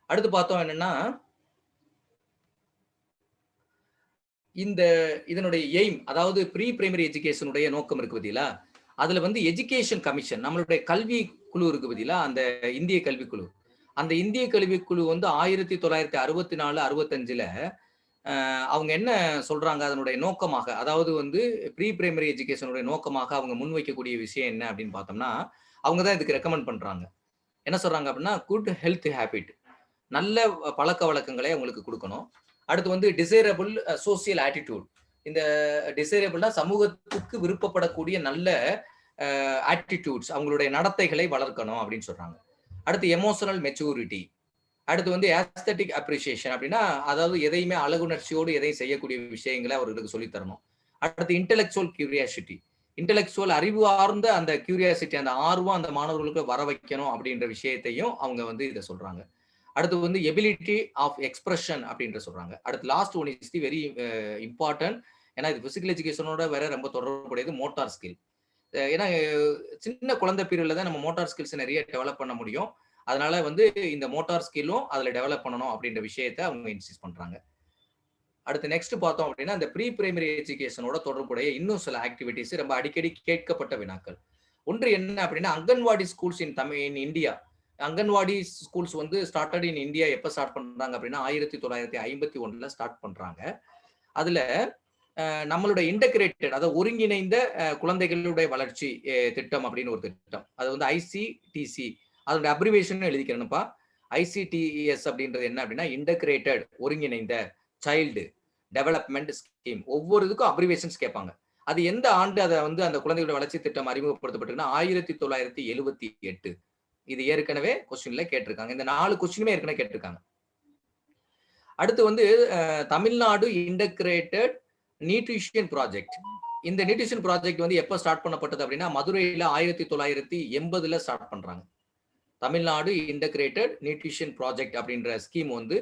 அடுத்து பார்த்தோம் என்னன்னா, இதனுடைய எய்ம், அதாவது ப்ரீ பிரைமரி எஜுகேஷனுடைய நோக்கம் இருக்கு பார்த்தீங்களா, அதுல வந்து எஜுகேஷன் கமிஷன், நம்மளுடைய கல்வி குழு இருக்கு பார்த்தீங்களா, அந்த இந்திய கல்விக்குழு, அந்த இந்திய கல்விக்குழு வந்து 1964, 65ல அவங்க என்ன சொல்றாங்க அதனுடைய நோக்கமாக, அதாவது வந்து ப்ரீ பிரைமரி எஜுகேஷனுடைய நோக்கமாக அவங்க முன்வைக்கக்கூடிய விஷயம் என்ன அப்படின்னு பார்த்தோம்னா, அவங்க தான் இதுக்கு ரெக்கமெண்ட் பண்றாங்க. என்ன சொல்றாங்க அப்படின்னா, குட் ஹெல்த் ஹேபிட், நல்ல பழக்க வழக்கங்களை அவங்களுக்கு கொடுக்கணும். அடுத்து வந்து டிசைரபிள் சோசியல் ஆட்டிடியூட், இந்த டிசைரபிள்னா சமூகத்துக்கு விருப்பப்படக்கூடிய நல்ல ஆட்டிடியூட்ஸ், அவங்களுடைய நடத்தைகளை வளர்க்கணும் அப்படின்னு சொல்றாங்க. அடுத்து எமோஷனல் மெச்சூரிட்டி, அடுத்து வந்து ஆஸ்தட்டிக் அப்ரிசியேஷன் அப்படின்னா, அதாவது எதையுமே அழகுணர்ச்சியோடு எதையும் செய்யக்கூடிய விஷயங்களை அவர்களுக்கு சொல்லித் தரணும். அடுத்து இன்டெலெக்சுவல் கியூரியாசிட்டி, இன்டெலெக்சுவல் அறிவார்ந்த அந்த கியூரியாசிட்டி, அந்த ஆர்வம் அந்த மாணவர்களுக்கு வர வைக்கணும் அப்படின்ற விஷயத்தையும் அவங்க வந்து இதை சொல்றாங்க. அடுத்து வந்து எபிலிட்டி ஆஃப் எக்ஸ்பிரஷன் அப்படின்ற சொல்றாங்க. அடுத்து last one is the very important, ஏன்னா இது பிசிக்கல் எஜுகேஷனோட வேற ரொம்ப தொடர்புடையது, மோட்டார் ஸ்கில். ஏன்னா சின்ன குழந்தை பீரியட்ல தான் நம்ம மோட்டார் ஸ்கில்ஸ் நிறைய டெவலப் பண்ண முடியும். அதனால வந்து இந்த மோட்டார் ஸ்கில்லும் அதுல டெவலப் பண்ணணும் அப்படின்ற விஷயத்தை அவங்க இன்சிஸ்ட் பண்றாங்க. அடுத்து நெக்ஸ்ட் பார்த்தோம் அப்படின்னா, இந்த ப்ரீ பிரைமரி எஜுகேஷனோட தொடர்புடைய இன்னும் சில ஆக்டிவிட்டிஸ் ரொம்ப அடிக்கடி கேட்கப்பட்ட வினாக்கள். ஒன்று என்ன அப்படின்னா, anganwadi schools in India. Anganwadi schools வந்து ஸ்டார்டட் இன் இந்தியா எப்ப ஸ்டார்ட் பண்றாங்க அப்படின்னா 1951ல ஸ்டார்ட் பண்றாங்க. அதுல நம்மளுடைய இன்டகிரேட்டட், அதாவது ஒருங்கிணைந்த குழந்தைகளுடைய வளர்ச்சி திட்டம் அப்படின்னு ஒரு திட்டம், அது வந்து ஐசிடிசி, அதோட அப்ரிவேஷன் எழுதிக்கிறேன்ப்பா. ஐசிடிஎஸ் அப்படின்றது என்ன அப்படின்னா, இன்டகிரேட்டட், ஒருங்கிணைந்த சைல்டு டெவலப்மெண்ட் ஸ்கீம். ஒவ்வொரு இதுக்கும் அப்ரிவேஷன்ஸ் கேட்பாங்க. அது எந்த ஆண்டு அதை வந்து அந்த குழந்தைகளோட வளர்ச்சி திட்டம் அறிமுகப்படுத்தப்பட்டிருக்குன்னா 1978. இது ஏற்கனவே கொஸ்டின்ல கேட்டிருக்காங்க. இந்த 4 கொஸ்டினுமே ஏற்கனவே கேட்டிருக்காங்க. அடுத்து வந்து தமிழ்நாடு இன்டகிரேட்டட் நியூட்ரிஷன் ப்ராஜெக்ட். இந்த நியூட்ரிஷன் ப்ராஜெக்ட் வந்து எப்ப ஸ்டார்ட் பண்ணப்பட்டது அப்படின்னா, மதுரையில 1980ல ஸ்டார்ட் பண்றாங்க. தமிழ்நாடு இன்டகிரேட்டட் நியூட்ரிஷன் ப்ராஜெக்ட் அப்படின்ற ஸ்கீம் வந்து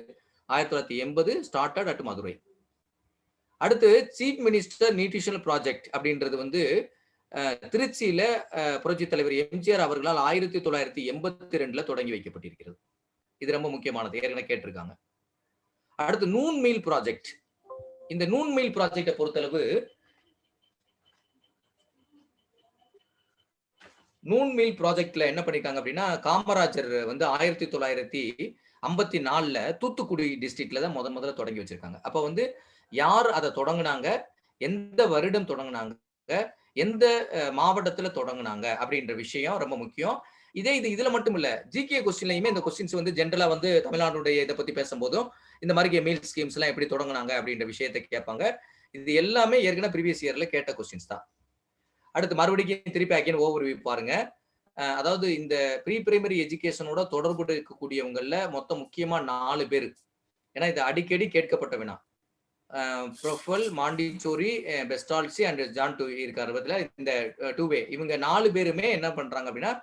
1980 ஸ்டார்டட் அட் மதுரை. அடுத்து சீஃப் மினிஸ்டர் நியூட்ரிஷனல் ப்ராஜெக்ட் அப்படின்றது வந்து திருச்சியில புரட்சி தலைவர் எம்ஜிஆர் அவர்களால் 1982 தொடங்கி வைக்கப்பட்டிருக்கிறது. இது ரொம்ப முக்கியமானது, ஏற்கனவே கேட்டிருக்காங்க. அடுத்து நூன் மீல் ப்ராஜெக்ட். இந்த நூன் மீல் ப்ராஜெக்டை பொறுத்தளவு நூன் மீல் ப்ராஜெக்ட்ல என்ன பண்ணிருக்காங்க அப்படின்னா, காமராஜர் வந்து 1954 தூத்துக்குடி டிஸ்ட்ரிக்ட்ல தான் முதல்ல தொடங்கி வச்சிருக்காங்க. அப்ப வந்து யார் அதை தொடங்குனாங்க, எந்த வருடம் தொடங்குனாங்க, எந்த மாவட்டத்துல தொடங்குனாங்க அப்படின்ற விஷயம் ரொம்ப முக்கியம். இதுல மட்டும் இல்ல, ஜிகே கொஸ்டின்லயுமே இந்த கொஸ்டின்ஸ் வந்து ஜென்ரலா வந்து தமிழ்நாடுடைய இதை பத்தி பேசும்போதும் இந்த மாதிரி மீல் ஸ்கீம்ஸ் எல்லாம் எப்படி தொடங்குனாங்க அப்படின்ற விஷயத்தை கேட்பாங்க. இது எல்லாமே ஏற்கனவே ப்ரீவியஸ் இயர்ல கேட்ட கொஸ்டின்ஸ் தான். அடுத்து மறுபடியும் திருப்பி அகைன் ஓவர்வியூ பாருங்க. அதாவது இந்த ப்ரீ பிரைமரி எஜுகேஷனோட தொடர்பு இருக்கக்கூடியவங்கல்ல மொத்தம் முக்கியமா 4 பேர். ஏன்னா இது அடிக்கடி கேட்கப்பட்ட வினா. ப்ரொஃபல், மாண்டிசோரி, பெஸ்டால்சி அண்ட் ஜான் டூ இருக்காரு பத்தில, இந்த டூவே இவங்க 4 பேருமே என்ன பண்றாங்க அப்படின்னா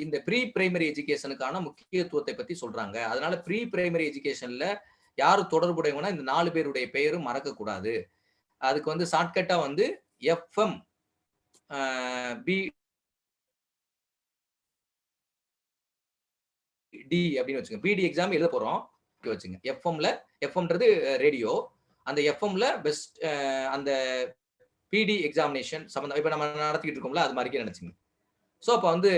இந்த ப்ரீ பிரைமரி எஜுகேஷனுக்கான முக்கியத்துவத்தை பத்தி சொல்றாங்க. அதனால ப்ரீ பிரைமரி எஜுகேஷன்ல யாரு தொடர்புடையவங்கன்னா இந்த 4 பேருடைய பெயரும் மறக்க கூடாது. அதுக்கு வந்து ஷார்ட்கட்டா வந்து எஃப்எம் டி அப்படின்னு வச்சுங்க. பிடி எக்ஸாம் எழுத போறோம் வச்சுங்க. எஃப்எம்ன்றது ரேடியோ. அந்த எஃப்எம்ல பெஸ்ட் அந்த பிடி எக்ஸாமினேஷன் சம்பந்தம் இப்ப நம்ம நடத்திட்டு இருக்கோம்ல, அது மாதிரி நினைச்சுங்க. சோ அப்ப வந்து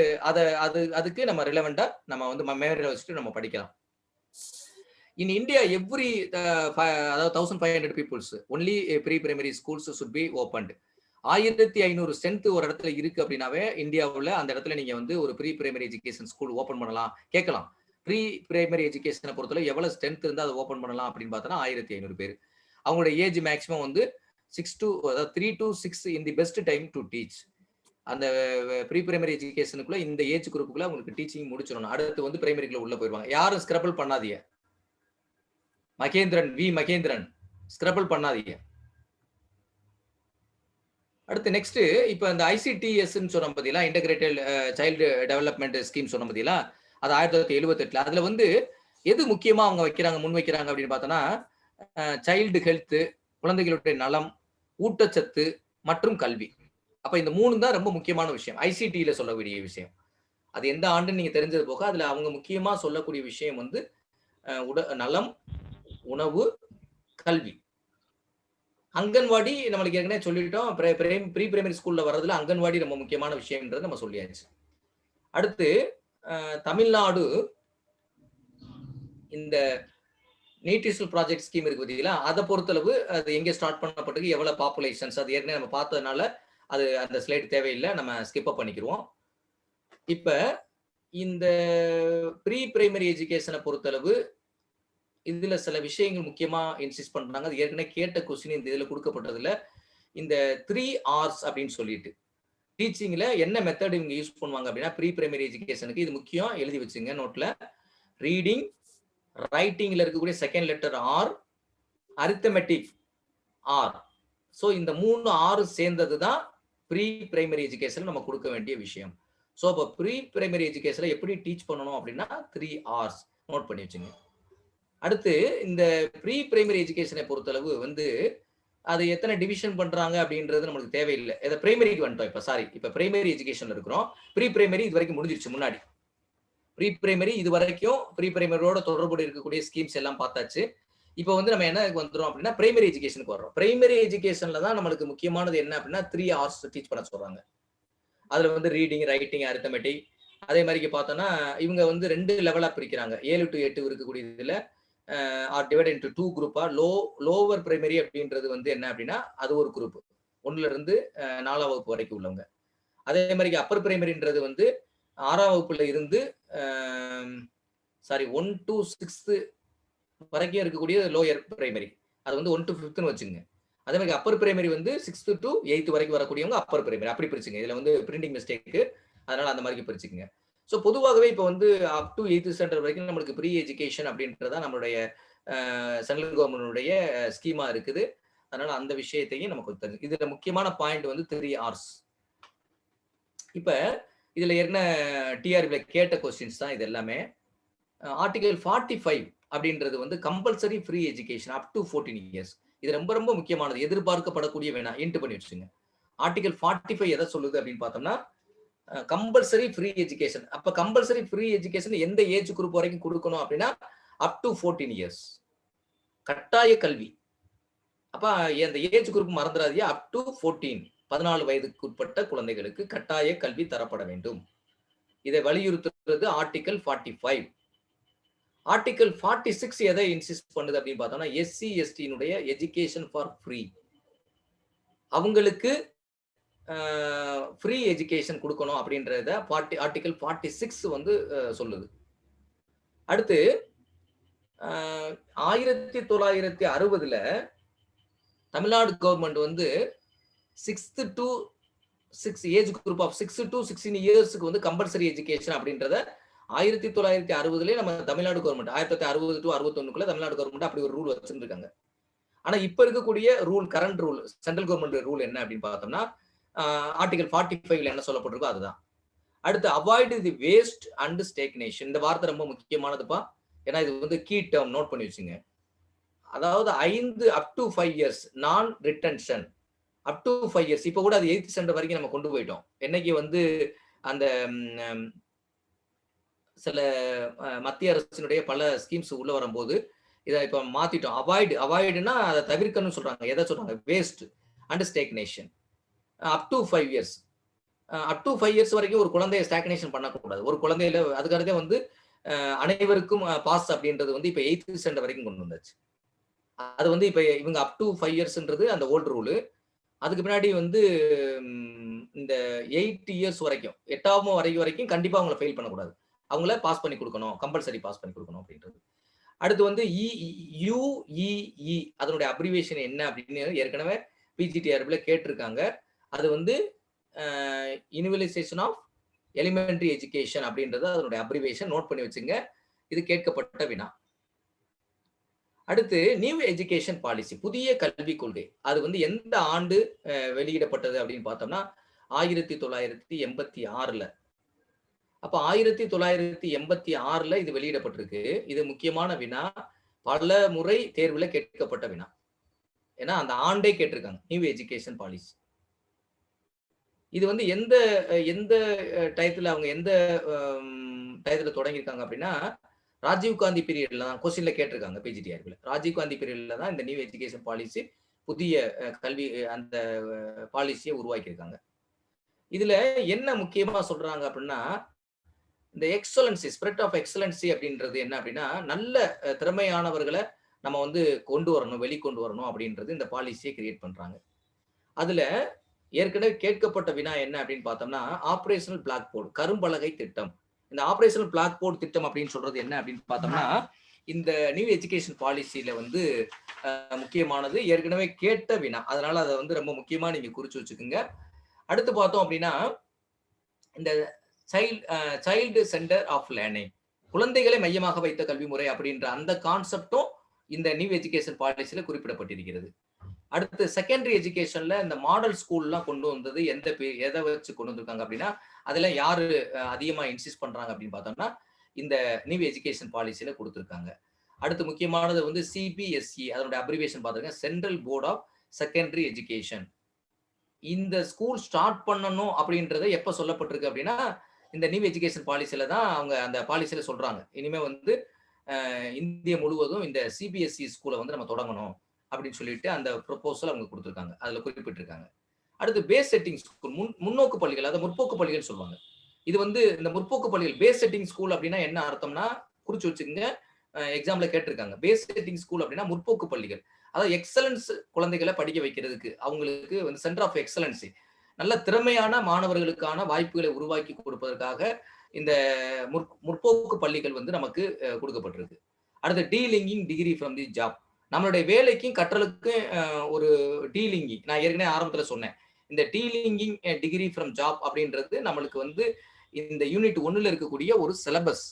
அதுக்கு நம்ம ரிலவெண்டா நம்ம வந்து மெமரியில வச்சுட்டு நம்ம படிக்கலாம். இன் இந்தியா எவ்ரி அதாவது 1500 peoples only pre primary schools should be opened. 1500 strength ஒரு இடத்துல இருக்கு அப்படின்னாவே இந்தியாவுல அந்த இடத்துல நீங்க வந்து ஒரு pre primary education school open பண்ணலாம், கேட்கலாம். ப்ரீ பிரைமரி எஜுகேஷனை பொறுத்தவரை எவ்வளவு ஸ்ட்ரென்த் இருந்தா அதை ஓபன் பண்ணலாம் அப்படின்னு பார்த்தோம்னா 1500 பேர். அவங்களோட ஏஜ் மேக்ஸிமம் வந்து 3 to 6 in the best time to teach. அந்த ப்ரீ பிரைமரி எஜுகேஷனுக்குள்ள இந்த ஏஜ் குரூப்புக்குள்ள உங்களுக்கு டீச்சிங் முடிச்சிடணும். அடுத்து வந்து பிரைமரிக்குள்ள உள்ள போயிருவாங்க. யாரும் ஸ்கிரபிள் பண்ணாதீங்க. மகேந்திரன் ஸ்கிரபிள் பண்ணாதீங்க. அடுத்து நெக்ஸ்ட் இப்ப இந்த ICTS சொன்ன பார்த்தீங்களா, இன்டகிரேட்டட் சைல்டு டெவலப்மெண்ட் ஸ்கீம் சொன்ன பார்த்தீங்களா, அது 1978 அதுல வந்து எது முக்கியமா அவங்க முன் வைக்கிறாங்க அப்படின்னு பார்த்தோம்னா சைல்டு ஹெல்த், குழந்தைகளுடைய நலம், ஊட்டச்சத்து மற்றும் கல்வி. அப்ப இந்த 3 தான் ரொம்ப முக்கியமான விஷயம் ICTல சொல்லக்கூடிய விஷயம். அது எந்த ஆண்டு நீங்க தெரிஞ்சது போக அதுல அவங்க முக்கியமா சொல்லக்கூடிய விஷயம் வந்து நலம், உணவு, கல்வி. அங்கன்வாடி நம்மளுக்கு ஏற்கனவே சொல்லிட்டோம். ப்ரீ பிரைமரி ஸ்கூல்ல வர்றதுல அங்கன்வாடி ரொம்ப முக்கியமான விஷயம்ன்றது நம்ம சொல்லியாச்சு. அடுத்து தமிழ்நாடு இந்த நியூட்ரிஷனல் ப்ராஜெக்ட் ஸ்கீம் இருக்கு பார்த்தீங்களா, அதை பொறுத்தளவு அது எங்க ஸ்டார்ட் பண்ணப்பட்டிருக்கு, எவ்வளவு பாப்புலேஷன்ஸ், அது ஏற்கனவே நம்ம பார்த்ததுனால அது அந்த ஸ்லைடு தேவையில்லை, நம்ம ஸ்கிப் பண்ணிக்கிருவோம். இப்ப இந்த ப்ரீ பிரைமரி எஜுகேஷனை பொறுத்தளவு இதுல சில விஷயங்கள் முக்கியமா இன்சிஸ்ட் பண்றாங்க. அது ஏற்கனவே கேட்ட கொஸ்டின் இந்த இதுல கொடுக்கப்பட்டதுல இந்த 3 Rs அப்படின்னு சொல்லிட்டு டீச்சிங்ல என்ன மெத்தட் இவங்க யூஸ் பண்ணுவாங்க அப்படின்னா ப்ரீ பிரைமரி எஜுகேஷனுக்கு இது முக்கியம், எழுதி வச்சுங்க நோட்ல. ரீடிங், ரைட்டிங்ல இருக்கக்கூடிய second letter R, arithmetic R. So இந்த 3 ஆறு சேர்ந்தது தான் ப்ரீ பிரைமரி எஜுகேஷன் நம்ம கொடுக்க வேண்டிய விஷயம். ஸோ அப்போ ப்ரீ பிரைமரி எஜுகேஷனை எப்படி டீச் பண்ணணும் அப்படின்னா 3 Rs நோட் பண்ணி வச்சுங்க. அடுத்து இந்த ப்ரீ பிரைமரி எஜுகேஷனை பொறுத்தளவு வந்து அது எத்தனை டிவிஷன் பண்றாங்க அப்படின்றது நமக்கு தேவையில்லை. இதை பிரைமரிக்கு வந்துட்டோம். இப்ப பிரைமரி எஜுகேஷன்ல இருக்கிறோம். ப்ரீ பிரைமரி இது வரைக்கும் முடிஞ்சிருச்சு. முன்னாடி ப்ரீ பிரைமரி இது வரைக்கும் ப்ரீ பிரைமரியோட தொடர்புடைய இருக்கக்கூடிய ஸ்கீம்ஸ் எல்லாம் பார்த்தாச்சு. இப்போ வந்து நம்ம என்ன வந்துடும் அப்படின்னா பிரைமரி எஜுகேஷனுக்கு வர்றோம். பிரைமரி எஜுகேஷன்ல தான் நம்மளுக்கு முக்கியமானது என்ன அப்படின்னா 3 Rs டீச் பண்ண சொல்றாங்க. அதுல வந்து ரீடிங், ரைட்டிங், அரித்தமெட்டிக். அதே மாதிரி பார்த்தோம்னா இவங்க வந்து 2 லெவலா பிரிக்கிறாங்க. 7 to 8 இருக்கக்கூடிய இதுல ஆர் டிவைட் இன்டு 2 குரூப்பா. லோவர் பிரைமரி அப்படின்றது வந்து என்ன அப்படின்னா அது ஒரு குரூப், 1ல இருந்து 4ஆம் வகுப்பு வரைக்கும் உள்ளவங்க. அதே மாதிரி அப்பர் பிரைமரின்றது வந்து 6ஆம் வகுப்புல இருந்து 1 to 6 வரைக்கும் இருக்கக்கூடிய லோயர் பிரைமரி. அது வந்து 1 to 5ன்னு வச்சுங்க. அதே மாதிரி அப்பர் பிரைமரி வந்து 6th to 8th வரைக்கும் வரக்கூடியவங்க அப்பர் பிரைமரி. அப்படி பிரிச்சுங்க. இதுல வந்து பிரிண்டிங் மிஸ்டேக், அதனால அந்த மாதிரி பிரிச்சுக்கங்க. ஸோ பொதுவாகவே இப்போ வந்து அப் டு 8th ஸ்டாண்டர்ட் வரைக்கும் நம்மளுக்கு ப்ரீ எஜுகேஷன் அப்படின்றதா நம்மளுடைய சென்ட்ரல் கவர்மெண்டுடைய ஸ்கீமா இருக்குது. அதனால அந்த விஷயத்தையும் நமக்கு தெரியும். இதுல முக்கியமான பாயிண்ட் வந்து 3 Rs. இப்ப இதுல என்ன டிஆர்பில கேட்ட கொஸ்டின்ஸ் தான் இது எல்லாமே. ஆர்டிகல் 45 அப்படின்றது வந்து compulsory free education up to 14 years. இது ரொம்ப ரொம்ப முக்கியமானது, எதிர்பார்க்கப்படக்கூடிய வினா. இன்ட் பண்ணி வச்சுங்க. ஆர்டிகல் 45 எதை சொல்லுது அப்படின்னு பார்த்தோம்னா, கம்பல்சரி ஃப்ரீ எஜுகேஷன். அப்ப கம்பல்சரி ஃப்ரீ எஜுகேஷன் எந்த ஏஜ் குரூப் வரைக்கும் கொடுக்கணும் அப்படின்னா அப் டு 14 இயர்ஸ் கட்டாய கல்வி. அப்ப அந்த ஏஜ் குரூப் மறந்துடாதீங்க. அப் டு 14 வயதுக்கு உட்பட்ட குழந்தைகளுக்கு கட்டாய கல்வி தரப்பட வேண்டும். இதை வலியுறுத்துறது ஆர்டிகல் 45. ஆர்டிகல் 46 எதை இன்சிஸ்ட் பண்ணுது அப்படின்னு பார்த்தோம்னா, எஸ்சி எஸ்டியினுடைய எஜுகேஷன் ஃபார் ஃப்ரீ. அவங்களுக்கு ஃப்ரீ எஜுகேஷன் கொடுக்கணும் அப்படின்றத ஆர்டிகல் 46 வந்து சொல்லுது. அடுத்து 1960ல தமிழ்நாடு கவர்மெண்ட் வந்து 6 to 6 age group of 6 to 16 இயர்ஸ்க்கு வந்து கம்பல்சரி எஜுகேஷன் அப்படின்றத 1960லே நம்ம தமிழ்நாடு கவர்மெண்ட் 1960 to 61க்குள்ள தமிழ்நாடு கவர்மெண்ட் அப்படி ஒரு ரூல் வச்சிருக்காங்க. ஆனா இப்ப இருக்கக்கூடிய rule, current rule, central government rule என்ன அப்படின்னு பார்த்தோம்னா, ஆர்டிகல் 45ல என்ன சொல்லப்பட்டிருக்கோ அதுதான். அடுத்து avoid the waste and stagnation. இந்த வார்த்தை ரொம்ப முக்கியமானதுப்பா. ஏன்னா இது வந்து கீ டேர்ம், நோட் பண்ணி வச்சுங்க. அதாவது 5 அப் டு 5 இயர்ஸ் நான் ரிட்டன்ஷன். Up to 5 years. இப்ப கூட அது 8th ஸ்டாண்டர்ட் வரைக்கும் நம்ம கொண்டு போயிட்டோம். என்னைக்கு வந்து அந்த சில மத்திய அரசினுடைய பல ஸ்கீம்ஸ் உள்ள வரும்போது இதை இப்ப மாத்திட்டோம். அவாய்டுனா அதை தவிர்க்கணும்னு சொல்றாங்க. எதை சொல்றாங்க? Waste and stagnation. Up to 5 years. Up to 5 years வரைக்கும் ஒரு குழந்தைய ஸ்டாக்னேஷன் பண்ணக்கூடாது. ஒரு குழந்தையில அதுக்கடுத்தே வந்து அனைவருக்கும் பாஸ் அப்படின்றது வந்து இப்ப 8th ஸ்டாண்டர்ட் வரைக்கும் கொண்டு வந்தாச்சு. அது வந்து இப்ப இவங்க அப் டு 5 இயர்ஸ்ன்றது அந்த ஓல்டு ரூலு. அதுக்கு பின்னாடி வந்து இந்த 8 இயர்ஸ் வரைக்கும் 8ஆம் வரைக்கும் கண்டிப்பா அவங்கள ஃபெயில் பண்ணக்கூடாது. அவங்கள பாஸ் பண்ணி கொடுக்கணும், கம்பல்சரி பாஸ் பண்ணி கொடுக்கணும் அப்படின்றது. அடுத்து வந்து யுஇஇ அதனுடைய அப்ரிவேஷன் என்ன அப்படின்னு ஏற்கனவே பிஜிடிஆர்பில கேட்டிருக்காங்க. அது வந்து யுனிவர்சலைசேஷன் ஆஃப் எலிமெண்டரி எஜுகேஷன் அப்படின்றது அதனுடைய அப்ரிவேஷன். நோட் பண்ணி வச்சுங்க. இது கேட்கப்பட்ட வினா. அடுத்து நியூ எஜுகேஷன் பாலிசி, புதிய கல்விக் கொள்கை. அது வந்து எந்த ஆண்டு வெளியிடப்பட்டது அப்படின்னு பார்த்தோம்னா 1986ல. அப்ப 1986ல இது வெளியிடப்பட்டிருக்கு. இது முக்கியமான வினா. பல முறை தேர்வுல கேட்கப்பட்ட வினா. ஏன்னா அந்த ஆண்டே கேட்டிருக்காங்க. New education policy. இது வந்து எந்த எந்த டயத்துல அவங்க எந்த டயத்துல தொடங்கியிருக்காங்க அப்படின்னா, ராஜீவ் காந்தி பீரியட்ல தான் கொஸ்டின்ல கேட்டிருக்காங்க பிஜிடிஆர்பில. ராஜீவ் காந்தி பீரியட்ல தான் இந்த நியூ எஜுகேஷன் பாலிசி, புதிய கல்வி அந்த பாலிசியை உருவாக்கியிருக்காங்க. இதுல என்ன முக்கியமா சொல்றாங்க அப்படின்னா, இந்த எக்ஸலன்சி, ஸ்பிரிட் ஆஃப் எக்ஸலன்சி அப்படின்றது என்ன அப்படின்னா, நல்ல திறமையானவர்களை நம்ம வந்து கொண்டு வரணும், வெளிக்கொண்டு வரணும் அப்படின்றது இந்த பாலிசியை கிரியேட் பண்றாங்க. அதுல ஏற்கனவே கேட்கப்பட்ட வினா என்ன அப்படின்னு பார்த்தோம்னா, ஆபரேஷனல் பிளாக் போர்டு, கரும்பலகை திட்டம். இந்த ஆபரேஷனல் பிளாக் போர்டு திட்டம் அப்படின்னு சொல்றது என்ன அப்படின்னு பார்த்தோம்னா, இந்த நியூ எஜுகேஷன் பாலிசியில வந்து முக்கியமானது, ஏற்கனவே கேட்ட வினா. அதனால அதை வந்து ரொம்ப முக்கியமா நீங்க குறிச்சு வச்சுக்கோங்க. அடுத்து பார்த்தோம் அப்படின்னா, இந்த சைல்டு சென்டர் ஆஃப் லேர்னிங், குழந்தைகளை மையமாக வைத்த கல்வி முறை அப்படின்ற அந்த கான்செப்டும் இந்த நியூ எஜுகேஷன் பாலிசியில குறிப்பிடப்பட்டிருக்கிறது. அடுத்து செகண்டரி எஜுகேஷன்ல இந்த மாடல் ஸ்கூல்லாம் கொண்டு வந்தது எதை வச்சு கொண்டு வந்திருக்காங்க அப்படின்னா, அதுல யாரு அதிகமா இன்சிஸ்ட் பண்றாங்க அப்படின்னு பார்த்தோம்னா, இந்த நியூ எஜுகேஷன் பாலிசியில கொடுத்திருக்காங்க. அடுத்து முக்கியமானது வந்து சிபிஎஸ்இ, அதனுடைய அப்ரிவேஷன் பார்த்துருங்க, central board of secondary education. இந்த ஸ்கூல் ஸ்டார்ட் பண்ணணும் அப்படின்றத எப்ப சொல்லப்பட்டிருக்கு அப்படின்னா, இந்த நியூ எஜுகேஷன் பாலிசியில தான் அவங்க அந்த பாலிசியில சொல்றாங்க. இனிமே வந்து இந்திய முழுவதும் இந்த சிபிஎஸ்இ ஸ்கூலை வந்து நம்ம தொடங்கணும் அப்படின்னு சொல்லிட்டு அந்த ப்ரொபோசல் அவங்க கொடுத்திருக்காங்க. அதுல குறிப்பிட்டிருக்காங்க. அடுத்து பேஸ் செட்டிங் ஸ்கூல், முன்னோக்கு பள்ளிகள், அதாவது முற்போக்கு பள்ளிகள் சொல்லுவாங்க. இது வந்து இந்த முற்போக்கு பள்ளிகள், பேஸ் செட்டிங் ஸ்கூல் அப்படின்னா என்ன அர்த்தம்னா குறிச்சு வச்சுக்கோங்க. எக்ஸாம்ல கேட்டிருக்காங்க. பேஸ் செட்டிங் ஸ்கூல் அப்படின்னா முற்போக்கு பள்ளிகள், அதாவது எக்ஸலன்ஸ் குழந்தைகளை படிக்க வைக்கிறதுக்கு, அவங்களுக்கு வந்து சென்டர் ஆஃப் எக்ஸலன்சி, நல்ல திறமையான மாணவர்களுக்கான வாய்ப்புகளை உருவாக்கி கொடுப்பதற்காக இந்த முற்போக்கு பள்ளிகள் வந்து நமக்கு கொடுக்கப்பட்டிருக்கு. அடுத்து delinking degree from the job, நம்மளுடைய வேலைக்கும் கற்றலுக்கும் ஒரு டீலிங்கிங். நான் ஏற்கனவே ஆரம்பத்துல சொன்னேன், இந்த டீலிங்கிங் டிகிரி ஃப்ரம் ஜாப் அப்படின்றது நம்மளுக்கு வந்து இந்த யூனிட் 1ல இருக்கக்கூடிய ஒரு சிலபஸ்.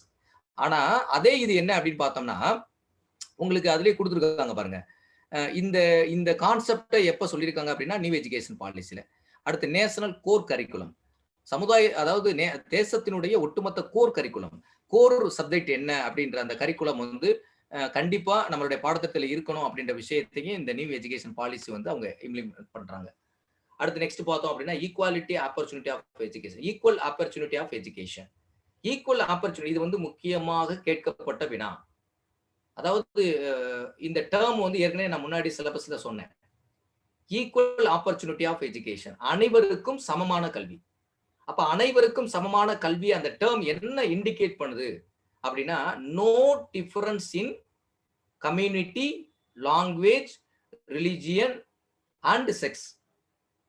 ஆனா அதே இது என்ன அப்படின்னு பார்த்தோம்னா, உங்களுக்கு அதுலயே கொடுத்துருக்காங்க பாருங்க. இந்த இந்த கான்செப்டை எப்ப சொல்லியிருக்காங்க அப்படின்னா நியூ எஜுகேஷன் பாலிசியில. அடுத்து நேஷனல் கோர் கரிக்குலம், அதாவது தேசத்தினுடைய ஒட்டுமொத்த கோர் கரிக்குலம், கோர் சப்ஜெக்ட் என்ன அப்படின்ற அந்த கரிக்குலம் வந்து கண்டிப்பா நம்மளுடைய பாடத்திட்டத்தில் இருக்கணும் அப்படின்ற விஷயத்தையும் இந்த நியூ எஜுகேஷன் பாலிசி வந்து அவங்க இம்ப்ளிமெண்ட் பண்றாங்க. அடுத்து நெக்ஸ்ட் பார்த்தோம் அப்படின்னா equality opportunity of education, equal opportunity of education. Equal opportunity இது வந்து முக்கியமாக கேட்கப்பட்ட வினா. அதாவது இந்த டேர்ம் வந்து ஏற்கனவே நான் முன்னாடி சிலபஸ்ல சொன்னேன். ஈக்குவல் ஆப்பர்ச்சுனிட்டி ஆஃப் எஜுகேஷன், அனைவருக்கும் சமமான கல்வி. அப்ப அனைவருக்கும் சமமான கல்வி அந்த டேர்ம் என்ன இண்டிகேட் பண்ணுது அப்படின்னா, no difference in community, language, religion and sex.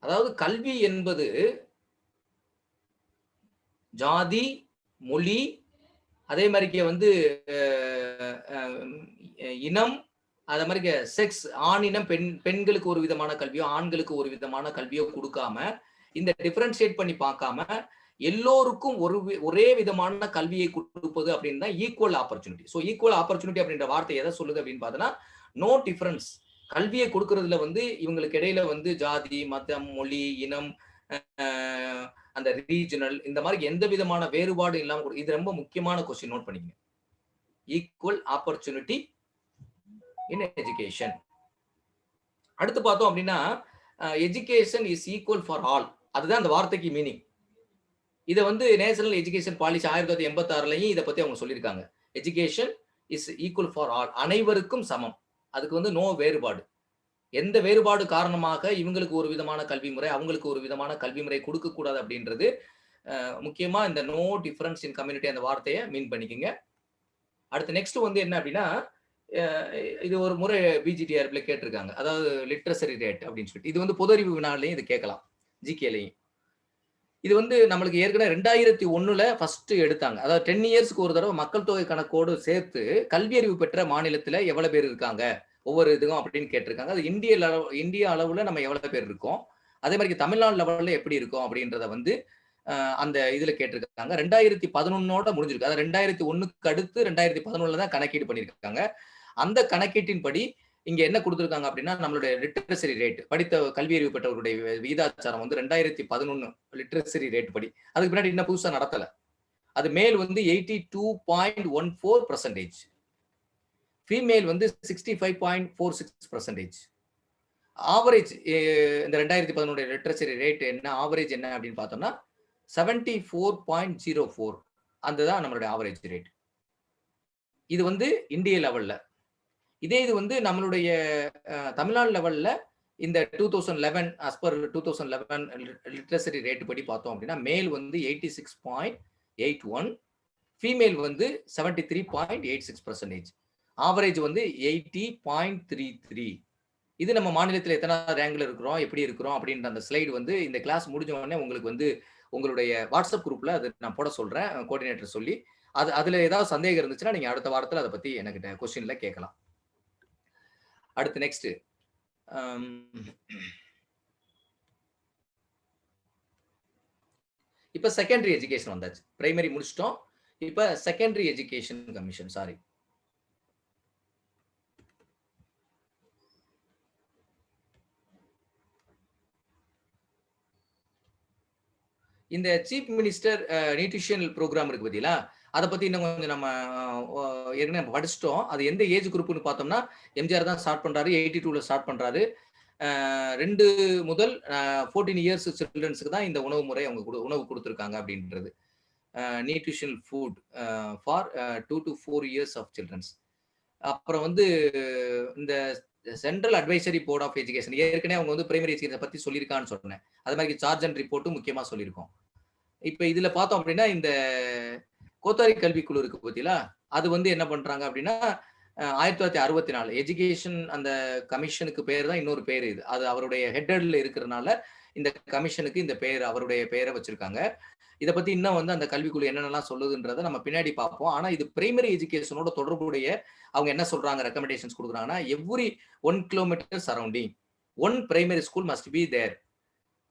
அதாவது கல்வி என்பது ஜாதி, மொழி, அதே மாதிரிக்கு வந்து இனம், அதே மாதிரி செக்ஸ், ஆணினம், பெண்களுக்கு ஒரு விதமான கல்வியோ ஆண்களுக்கு ஒரு விதமான கல்வியோ கொடுக்காம, இந்த டிஃபரன்ஷியேட் பண்ணி பார்க்காம எல்லோருக்கும் ஒரே விதமான கல்வியை கொடுப்பது அப்படின்னு தான் equal opportunity. So equal opportunity அப்படின்ற வார்த்தை எதை சொல்லுது அப்படின்னு பார்த்தோன்னா, நோ டிஃபரன்ஸ். கல்வியை கொடுக்கறதுல வந்து இவங்களுக்கு இடையில வந்து ஜாதி, மதம், மொழி, இனம், அந்த ரீஜனல், இந்த மாதிரி எந்த விதமான வேறுபாடு இல்லாம, இது ரொம்ப முக்கியமான கொஸ்டின், நோட் பண்ணிக்கங்க. Equal opportunity in education. அடுத்து பார்த்தோம் அப்படின்னா, education is equal for all. அதுதான் அந்த வார்த்தைக்கு மீனிங். இதை வந்து நேஷனல் எஜுகேஷன் பாலிசி 1986லயும் இதை பத்தி அவங்க சொல்லியிருக்காங்க. Education is equal for all, அனைவருக்கும் சமம். அதுக்கு வந்து நோ வேறுபாடு. எந்த வேறுபாடு காரணமாக இவங்களுக்கு ஒரு விதமான கல்வி முறை, அவங்களுக்கு ஒரு விதமான கல்வி முறை கொடுக்க கூடாது அப்படின்றது முக்கியமா இந்த நோ டிஃபரன்ஸ் இன் கம்யூனிட்டி அந்த வார்த்தையை மீன் பண்ணிக்கங்க. அடுத்து நெக்ஸ்ட் வந்து என்ன அப்படின்னா, இது ஒரு முறை பிஜிடிஆர்ல கேட்டிருக்காங்க. அதாவது லிட்ரஸரி ரேட் அப்படின்னு சொல்லிட்டு, இது வந்து பொது அறிவு வினாலையும் இது கேட்கலாம், ஜிகேலையும். இது வந்து நம்மளுக்கு ஏற்கனவே 2001ல ஃபர்ஸ்ட் எடுத்தாங்க. அதாவது 10 இயர்ஸ்க்கு ஒரு தடவை மக்கள் தொகை கணக்கோடு சேர்த்து கல்வி அறிவு பெற்ற மாநிலத்துல எவ்வளவு பேர் இருக்காங்க ஒவ்வொரு இதுவும் அப்படின்னு கேட்டிருக்காங்க. அது இந்திய அளவுல நம்ம எவ்வளவு பேர் இருக்கோம், அதே மாதிரி தமிழ்நாடு லெவல்ல எப்படி இருக்கும் அப்படின்றத வந்து அந்த இதுல கேட்டிருக்காங்க. 2011ஓட முடிஞ்சிருக்கு. அதாவது 2001க்கு அடுத்து 2011ல தான் கணக்கீடு பண்ணியிருக்காங்க. அந்த கணக்கீட்டின்படி இங்க என்ன கொடுத்திருக்காங்க அப்படின்னா, நம்மளுடைய லிட்ரஸரி ரேட், படித்த கல்வி அறிவு பெற்றவருடைய விகிதாச்சாரம் வந்து 2011 லிட்ரஸரி ரேட் படி. அதுக்கு பின்னாடி இன்னும் புதுசா நடத்தல. அது மேல் வந்து 82.14%, ஃபீமேல் வந்து 65.46%. ஆவரேஜ் இந்த 2011 லிட்ரஸரி ரேட் என்ன, ஆவரேஜ் என்ன அப்படின்னு பார்த்தோம்னா 74.04. அதுதான் நம்மளுடைய ஆவரேஜ் ரேட். இது வந்து இந்திய லெவல்ல. இதே இது வந்து நம்மளுடைய தமிழ்நாடு லெவல்ல இந்த 2011 as per 2011 லிட்ரஸரி ரேட் படி பார்த்தோம் அப்படின்னா, மேல் வந்து 86.81, ஃபீமேல் வந்து 73.86%, ஆவரேஜ் வந்து 80.33. இது நம்ம மாநிலத்தில் எத்தனை ரேங்க்ல இருக்கிறோம், எப்படி இருக்கிறோம் அப்படின்ற அந்த ஸ்லைடு வந்து இந்த கிளாஸ் முடிஞ்ச உடனே உங்களுக்கு வந்து உங்களுடைய வாட்ஸ்அப் குரூப்ல அது நான் போட சொல்றேன், கோஆர்டினேட்டர் சொல்லி. அதுல ஏதாவது சந்தேகம் இருந்துச்சுன்னா நீங்க அடுத்த வாரத்தில் அதை பத்தி எனக்கு கொஸ்டின்ல கேட்கலாம். அடுத்து நெக்ஸ்ட், இப்ப செகண்டரி எஜுகேஷன் வந்தாச்சு. பிரைமரி முடிச்சிட்டோம். இப்ப செகண்டரி எஜுகேஷன் கமிஷன், சாரி, இந்த சீஃப் மினிஸ்டர் நியூட்ரிஷனல் ப்ரோக்ராம் இருக்கு பார்த்தீங்களா, அதை பத்தி இன்னும் கொஞ்சம் நம்ம ஏற்கனவே படிச்சிட்டோம். அது எந்த ஏஜ் குரூப்னு பார்த்தோம்னா, எம்ஜிஆர் தான் ஸ்டார்ட் பண்றாரு, 82ல ஸ்டார்ட் பண்றாரு. 2 முதல் 14 இயர்ஸ் சில்ட்ரன்ஸுக்கு தான் இந்த உணவு முறை அவங்க உணவு கொடுத்துருக்காங்க அப்படின்றது. Nutritional food for 2 to 4 years of childrens. அப்புறம் வந்து இந்த central advisory board of education, ஏற்கனவே அவங்க வந்து பிரைமரி எஜுகேஷன் பத்தி சொல்லியிருக்கான்னு சொன்னேன். அது மாதிரி சார்ஜ் அண்ட் ரிப்போர்ட்டும் முக்கியமா சொல்லியிருக்கோம். இப்ப இதுல பார்த்தோம் அப்படின்னா, இந்த கோத்தாரி கல்விக்குழு இருக்கு பார்த்தீங்களா, அது வந்து என்ன பண்றாங்க அப்படின்னா, 1964 எஜுகேஷன் அந்த கமிஷனுக்கு பேர் தான் இன்னொரு பேர் இது. அது அவருடைய ஹெட்டர்ல இருக்கிறதுனால இந்த கமிஷனுக்கு இந்த பேர், அவருடைய பெயரை வச்சிருக்காங்க. இதை பத்தி இன்னும் வந்து அந்த கல்விக்குழு என்னென்னலாம் சொல்லுதுன்றதை நம்ம பின்னாடி பார்ப்போம். ஆனா இது பிரைமரி எஜுகேஷனோட தொடர்புடைய அவங்க என்ன சொல்றாங்க, ரெக்கமெண்டேஷன்ஸ் கொடுக்குறாங்கன்னா, every 1 kilometre surrounding 1 primary school must be there.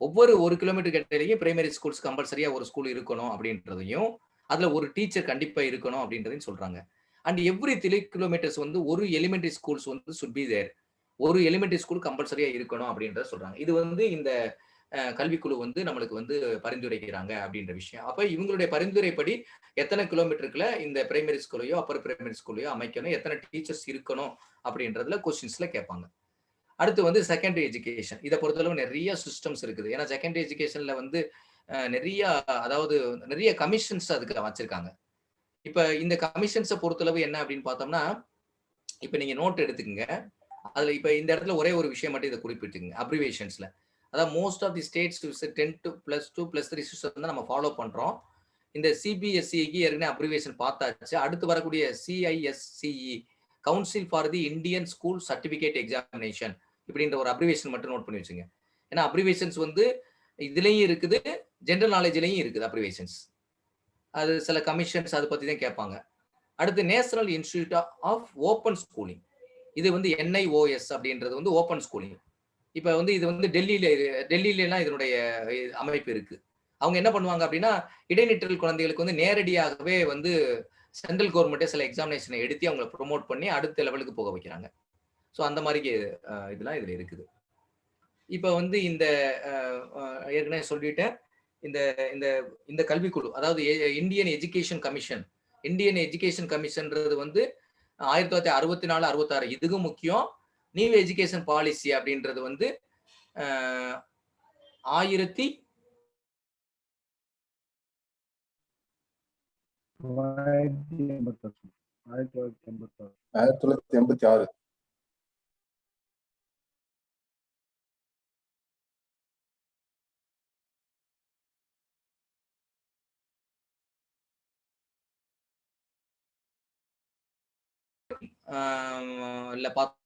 ஒவ்வொரு 1 கிலோமீட்டர் கிட்டலையும் பிரைமரி ஸ்கூல்ஸ் கம்பல்சரியா ஒரு ஸ்கூல் இருக்கணும் அப்படின்றதையும், அதுல ஒரு டீச்சர் கண்டிப்பா இருக்கணும் அப்படின்றதையும் சொல்றாங்க. அண்ட் எவ்ரி 3 கிலோமீட்டர்ஸ் வந்து ஒரு எலிமெண்டரி ஸ்கூல்ஸ் வந்து சுட் பி தேர். ஒரு எலிமெண்டரி ஸ்கூல் கம்பல்சரியா இருக்கணும் அப்படின்றத சொல்றாங்க. இது வந்து இந்த கல்விக்குழு வந்து நம்மளுக்கு வந்து பரிந்துரைக்கிறாங்க அப்படின்ற விஷயம். அப்ப இவங்களுடைய பரிந்துரைப்படி எத்தனை கிலோமீட்டருக்குள்ள இந்த பிரைமரி ஸ்கூலையோ அப்பர் பிரைமரி ஸ்கூலையோ அமைக்கணும், எத்தனை டீச்சர்ஸ் இருக்கணும் அப்படின்றதுல கொஸ்டின்ஸ்ல கேட்பாங்க. அடுத்து வந்து செகண்டரி எஜுகேஷன். இதை பொறுத்தளவு நிறைய சிஸ்டம்ஸ் இருக்குது. ஏன்னா செகண்டரி எஜுகேஷன்ல வந்து நிறைய, அதாவது நிறைய கமிஷன்ஸ் அதுக்கு வச்சிருக்காங்க. இப்ப இந்த கமிஷன்ஸை பொறுத்தளவு என்ன அப்படின்னு பார்த்தோம்னா, இப்ப நீங்க நோட் எடுத்துக்கங்க. அதுல இப்ப இந்த இடத்துல ஒரே ஒரு விஷயம் மட்டும் இதை குறிப்பிட்டுங்க, அப்ரிவேஷன்ஸ்ல. அதாவது most of the states 10+2+3 system தான் நம்ம ஃபாலோ பண்றோம். இந்த சிபிஎஸ்சிக்கு ஏற்கனவே அப்ரிவேஷன் பார்த்தாச்சு. அடுத்து வரக்கூடிய CISCE, council for the Indian school certificate examination இப்படின்ற ஒரு அப்ரிவேஷன் மட்டும் நோட் பண்ணி வச்சுங்க. ஏன்னா அப்ரிவேஷன்ஸ் வந்து இதுலயும் இருக்குது, ஜெனரல் நாலேஜ்லயும் இருக்குது அப்ரிவேஷன்ஸ். அது சில கமிஷன்ஸ் அதை பத்தி தான் கேட்பாங்க. அடுத்து national institute of open schooling, இது வந்து NIOS அப்படின்றது வந்து ஓப்பன் ஸ்கூலிங். இப்ப வந்து இது வந்து டெல்லியிலாம் இதனுடைய அமைப்பு இருக்கு. அவங்க என்ன பண்ணுவாங்க அப்படின்னா, இடைநிற்றல் குழந்தைகளுக்கு வந்து நேரடியாகவே வந்து சென்ட்ரல் கவர்மெண்ட்டே சில எக்ஸாமினேஷனை எடுத்து அவங்களை ப்ரொமோட் பண்ணி அடுத்த லெவலுக்கு போக வைக்கிறாங்க. ஸோ அந்த மாதிரி இதெல்லாம் இதுல இருக்குது. இப்ப வந்து இந்த ஏற்கனவே சொல்லிட்டேன், இந்த இந்த இந்த கல்விக்குழு, அதாவது Indian education commission. Indian education கமிஷன்ன்றது வந்து 1964-66 இதுக்கும் முக்கியம். நியூ எஜுகேஷன் பாலிசி அப்படின்றது வந்து 1986. இல்ல பார்த்தோம்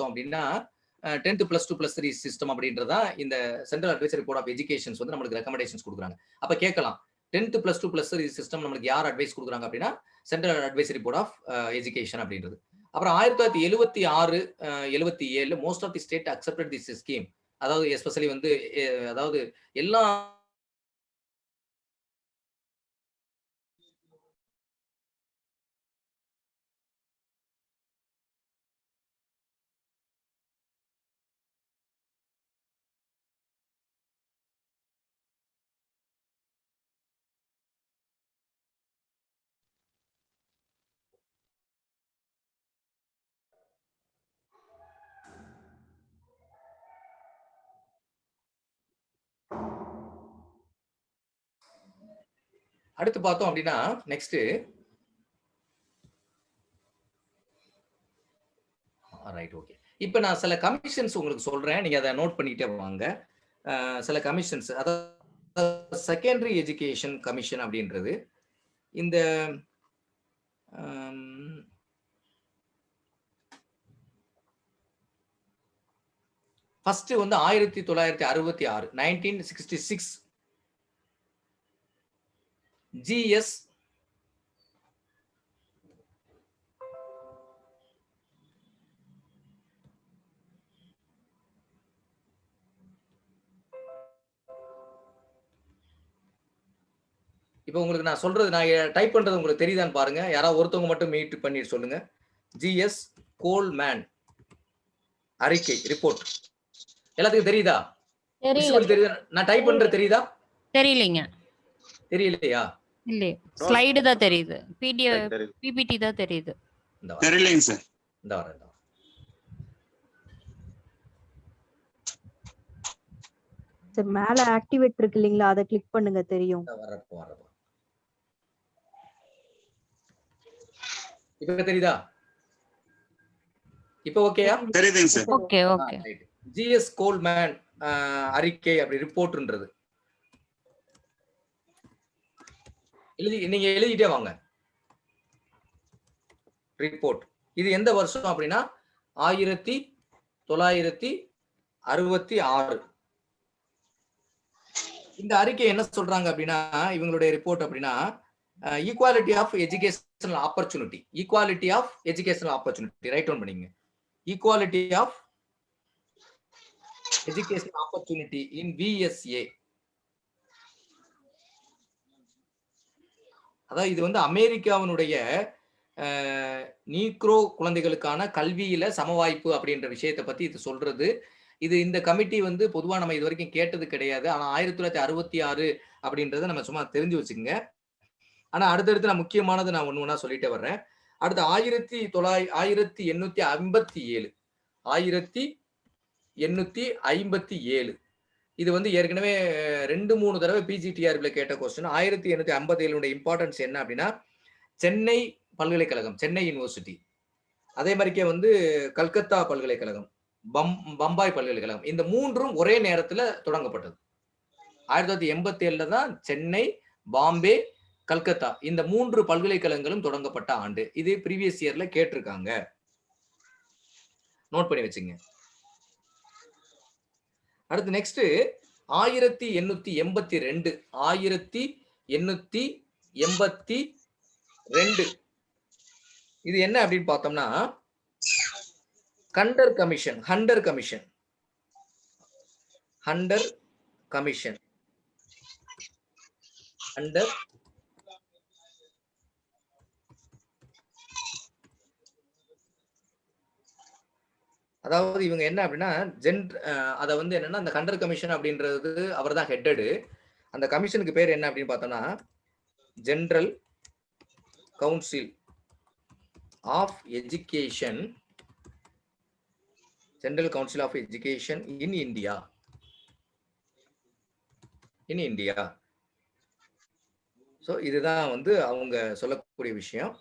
அப்படின்னா 10+2+3 சிஸ்டம் அப்படின்றதா இந்த central advisory board of educations வந்து நம்மளுக்கு ரெக்கமெண்டேஷன்ஸ் கொடுக்குறாங்க. அப்ப கேட்கலாம், 10+2+3 சிஸ்டம் நம்மளுக்கு யார் அட்வைஸ் கொடுக்குறாங்க அப்படின்னா central advisory board of education அப்படின்றது. அப்புறம் 1976, 77 most of the state accepted this scheme. அதாவது எஸ்பெஷலி வந்து அதாவது எல்லா அடுத்து பார்த்தோம் அப்படின்னா நெக்ஸ்ட் ரைட் ஓகே. இப்போ நான் சில கமிஷன்ஸ் உங்களுக்கு சொல்றேன், நீங்க அதை நோட் பண்ணிட்டே வாங்க. சில கமிஷன்ஸ், அதாவது செகண்டரி எஜுகேஷன் கமிஷன் அப்படின்றது இந்த ஃபர்ஸ்ட் வந்து 1966 1966 GS இப்போ உங்களுக்கு நான் சொல்றது, நான் டைப் பண்றது உங்களுக்கு தெரியுதான்னு பாருங்க. யாராவது ஒருத்தவங்க மட்டும் மீட் பண்ணி சொல்லுங்க. GS கோல்மேன் அறிக்கை ரிப்போர்ட் எல்லாத்துக்கும் தெரியுதா? தெரியுதா? நான் டைப் பண்றது தெரியுதா? தெரியலங்க. தெரியலையா? இல்ல, ஸ்லைடு தான் தெரியுது. PPT தான் தெரியுது. தெரியலங்க சார். இந்த வரேன். சார் மேல ஆக்டிவேட் இருக்கு இல்லீங்களா, அதை கிளிக் பண்ணுங்க, தெரியும். வரப்போ இப்ப தெரியுதா? இப்ப ஓகேயா? தெரியுதுங்க sir. Okay okay. GS Coleman அறிக்கை அப்படி ரிப்போர்ட்ன்றது நீங்க எழுதிட்டே வாங்க. ரிப்போர்ட் இது எந்த வருஷம் அப்படின்னா 1966. இந்த அறிக்கை என்ன சொல்றாங்க அப்படின்னா, இவங்களுடைய ரிப்போர்ட் அப்படின்னா, equality of educational opportunity, equality of educational opportunity write down பண்ணீங்க. Equality of educational opportunity in VSA. அதாவது இது வந்து அமெரிக்காவினுடைய நீக்ரோ குழந்தைகளுக்கான கல்வியில சமவாய்ப்பு அப்படின்ற விஷயத்தை பத்தி இது சொல்றது. இது இந்த கமிட்டி வந்து பொதுவா நம்ம இது வரைக்கும் கேட்டது கிடையாது. ஆனா 1966 அப்படின்றத நம்ம சும்மா தெரிஞ்சு வச்சுக்கோங்க. ஆனா அடுத்தடுத்து நான் முக்கியமானது நான் ஒண்ணு ஒண்ணா சொல்லிட்டே வர்றேன். அடுத்து 1857 1857 இது வந்து ஏற்கனவே 2-3 தடவை பிஜிடிஆர்பில கேட்ட கொஸ்டின். 1857 இம்பார்ட்டன்ஸ் என்ன அப்படின்னா, சென்னை பல்கலைக்கழகம், சென்னை யூனிவர்சிட்டி, அதே மாதிரிக்கே வந்து கல்கத்தா பல்கலைக்கழகம், பம்பாய் பல்கலைக்கழகம், இந்த மூன்றும் ஒரே நேரத்துல தொடங்கப்பட்டது. 1987 தான் சென்னை, பாம்பே, கல்கத்தா இந்த 3 பல்கலைக்கழகங்களும் தொடங்கப்பட்ட ஆண்டு. இது ப்ரீவியஸ் இயர்ல கேட்டிருக்காங்க. நோட் பண்ணி வச்சுங்க. அடுத்து நெக்ஸ்ட் 1882 1882 இது என்ன அப்படின்னு பார்த்தோம்னா, ஹண்டர் கமிஷன் அதாவது இவங்க என்ன அப்படின்னா அதை வந்து என்னன்னா, அந்த ஹண்டர் கமிஷன் அப்படின்றது அவர் தான் ஹெட்டடு. அந்த கமிஷனுக்கு பேர் என்ன அப்படின்னு பார்த்தோம்னா, general council of education in India. So இதுதான் வந்து அவங்க சொல்லக்கூடிய விஷயம்.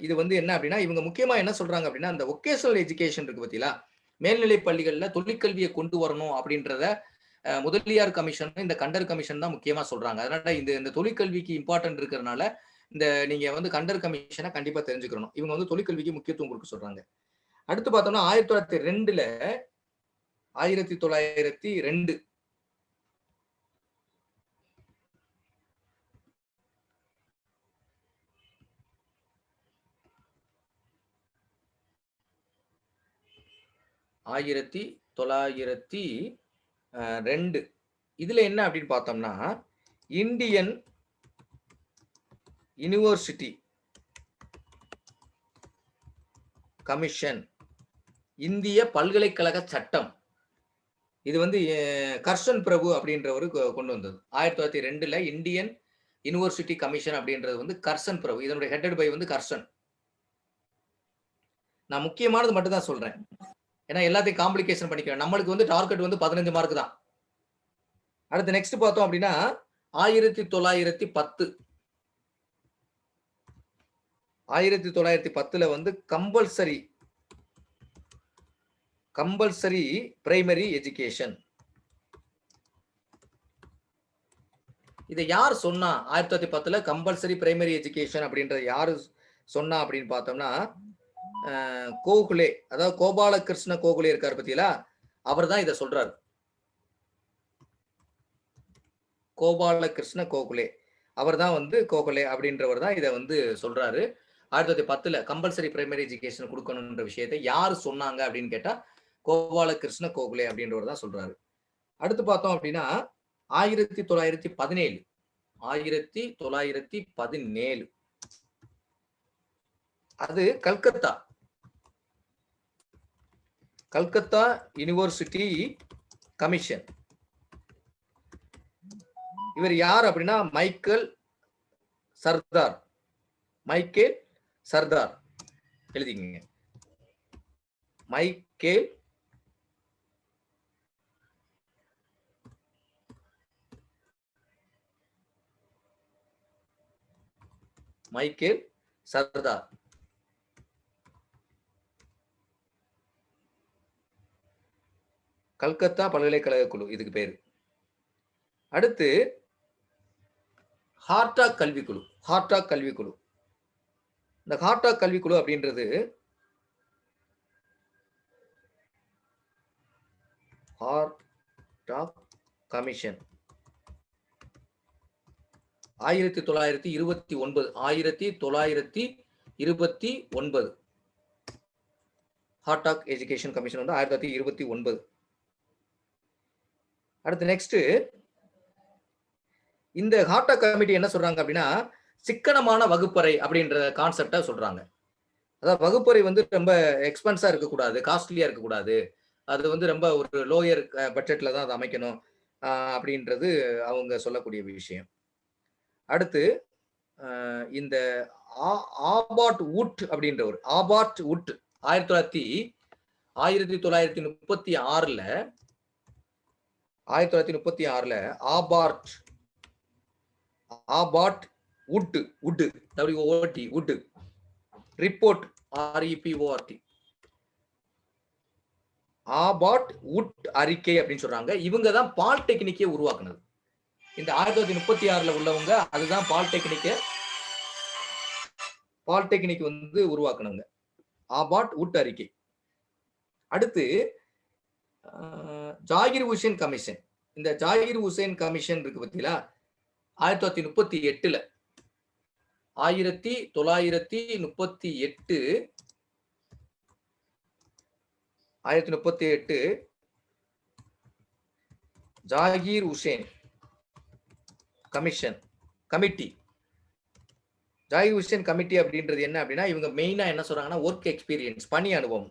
இது வந்து என்ன அப்படின்னா, இவங்க முக்கியமா என்ன சொல்றாங்க அப்படின்னா, அந்த வொகேஷனல் எஜுகேஷன் இருக்கு பார்த்தீங்களா, மேல்நிலை பள்ளிகள்ல தொழிற்கல்வியை கொண்டு வரணும் அப்படின்றத முதலியார் கமிஷன், இந்த கண்டர் கமிஷன் தான் முக்கியமா சொல்றாங்க. அதனால இந்த தொழிற்கல்விக்கு இம்பார்ட்டன்ட் இருக்கிறதுனால இந்த நீங்க வந்து கண்டர் கமிஷனை கண்டிப்பா தெரிஞ்சுக்கணும். இவங்க வந்து தொழிற்கல்விக்கு முக்கியத்துவம் கொடுக்க சொல்றாங்க. அடுத்து பார்த்தோம்னா 1902 1902 இதுல என்ன அப்படின்னு பார்த்தோம்னா, இந்தியன் யூனிவர்சிட்டி கமிஷன், இந்திய பல்கலைக்கழக சட்டம், இது வந்து கர்ஷன் பிரபு அப்படின்றவரு கொண்டு வந்தது. 1902 இந்தியன் யூனிவர்சிட்டி கமிஷன் அப்படின்றது வந்து கர்ஷன் பிரபு. இதனுடைய ஹெட்டட் பை வந்து கர்ஷன். நான் முக்கியமானது மட்டும் தான் சொல்றேன், ஏன்னா எல்லாத்தையும் காம்ப்ளிகேஷன் பண்ணிக்கிறேன். நம்மளுக்கு வந்து டார்கெட் வந்து 15 மார்க் தான். அடுத்து நெக்ஸ்ட் பார்த்தோம் அப்படின்னா 1910 வந்து கம்பல்சரி பிரைமரி எஜுகேஷன். இதை யார் சொன்னா? 1910 கம்பல்சரி பிரைமரி எஜுகேஷன் அப்படின்றது யாரு சொன்னா அப்படின்னு பார்த்தோம்னா, கோகுலே, அதாவது கோபாலகிருஷ்ண கோகுலே இருக்காரு பத்தியா, அவர் தான் இதை சொல்றாரு. கோபாலகிருஷ்ண கோகுலே, அவர் தான் வந்து கோகுலே அப்படின்றவர் தான் இதை வந்து சொல்றாரு. 1910 கம்பல்சரி பிரைமரி எஜுகேஷன் கொடுக்கணும்ன்ற விஷயத்தை யார் சொன்னாங்க அப்படின்னு கேட்டா, கோபாலகிருஷ்ண கோகுலே அப்படின்றவர் தான் சொல்றாரு. அடுத்து பார்த்தோம் அப்படின்னா 1917 அது கல்கத்தா யூனிவர்சிட்டி கமிஷன். இவர் யார் அப்படின்னா மைக்கேல் சர்தார் எழுதிக்கங்க. மைக்கேல் சர்தார். கல்கத்தா பல்கலைக்கழக குழு இதுக்கு பேரு. அடுத்து ஹார்டாக் கல்விக்குழு. இந்த ஹார்டாக் கல்விக்குழு அப்படின்றது ஹார்டாக் கமிஷன் 1929 ஹார்டாக் எஜுகேஷன் கமிஷன் வந்து 1929. அடுத்து நெக்ஸ்ட் இந்த ஹார்டாக் கமிட்டி என்ன சொல்றாங்க அப்படின்னா, சிக்கனமான வகுப்பறை அப்படின்ற கான்செப்டை சொல்றாங்க. அதாவது வகுப்பறை வந்து ரொம்ப எக்ஸ்பென்ஸா இருக்கக்கூடாது, காஸ்ட்லியா இருக்கக்கூடாது. அது வந்து ரொம்ப ஒரு லோயர் பட்ஜெட்ல தான் அதை அமைக்கணும் அப்படின்றது அவங்க சொல்லக்கூடிய விஷயம். அடுத்து இந்த ஆபாட் வுட் அப்படின்ற ஒரு ஆபாட் வுட் 1936ல Abbott Wood WOT Wood report REPORT Abbott Wood அறிக்கை அப்படின்னு சொல்றாங்க. இவங்க தான் பாலிடெக்னிக்கை உருவாக்குனது. இந்த 1936ல உள்ளவங்க அதுதான் பாலிடெக்னிக் வந்து உருவாக்குனவங்க. ஆபாட் வுட் அறிக்கை. அடுத்து ஜாகிர் ஹுசேன் கமிஷன். இந்த ஜாகிர் ஹுசேன் கமிஷன் இருக்கு பார்த்தீங்களா, 1938 ஜாகிர் ஹுசேன் கமிட்டி. ஜாகிர் ஹுசேன் கமிட்டி அப்படின்றது என்ன அப்படின்னா, இவங்க மெயினா என்ன சொல்றாங்கன்னா, ஒர்க் எக்ஸ்பீரியன்ஸ், பணி அனுபவம்,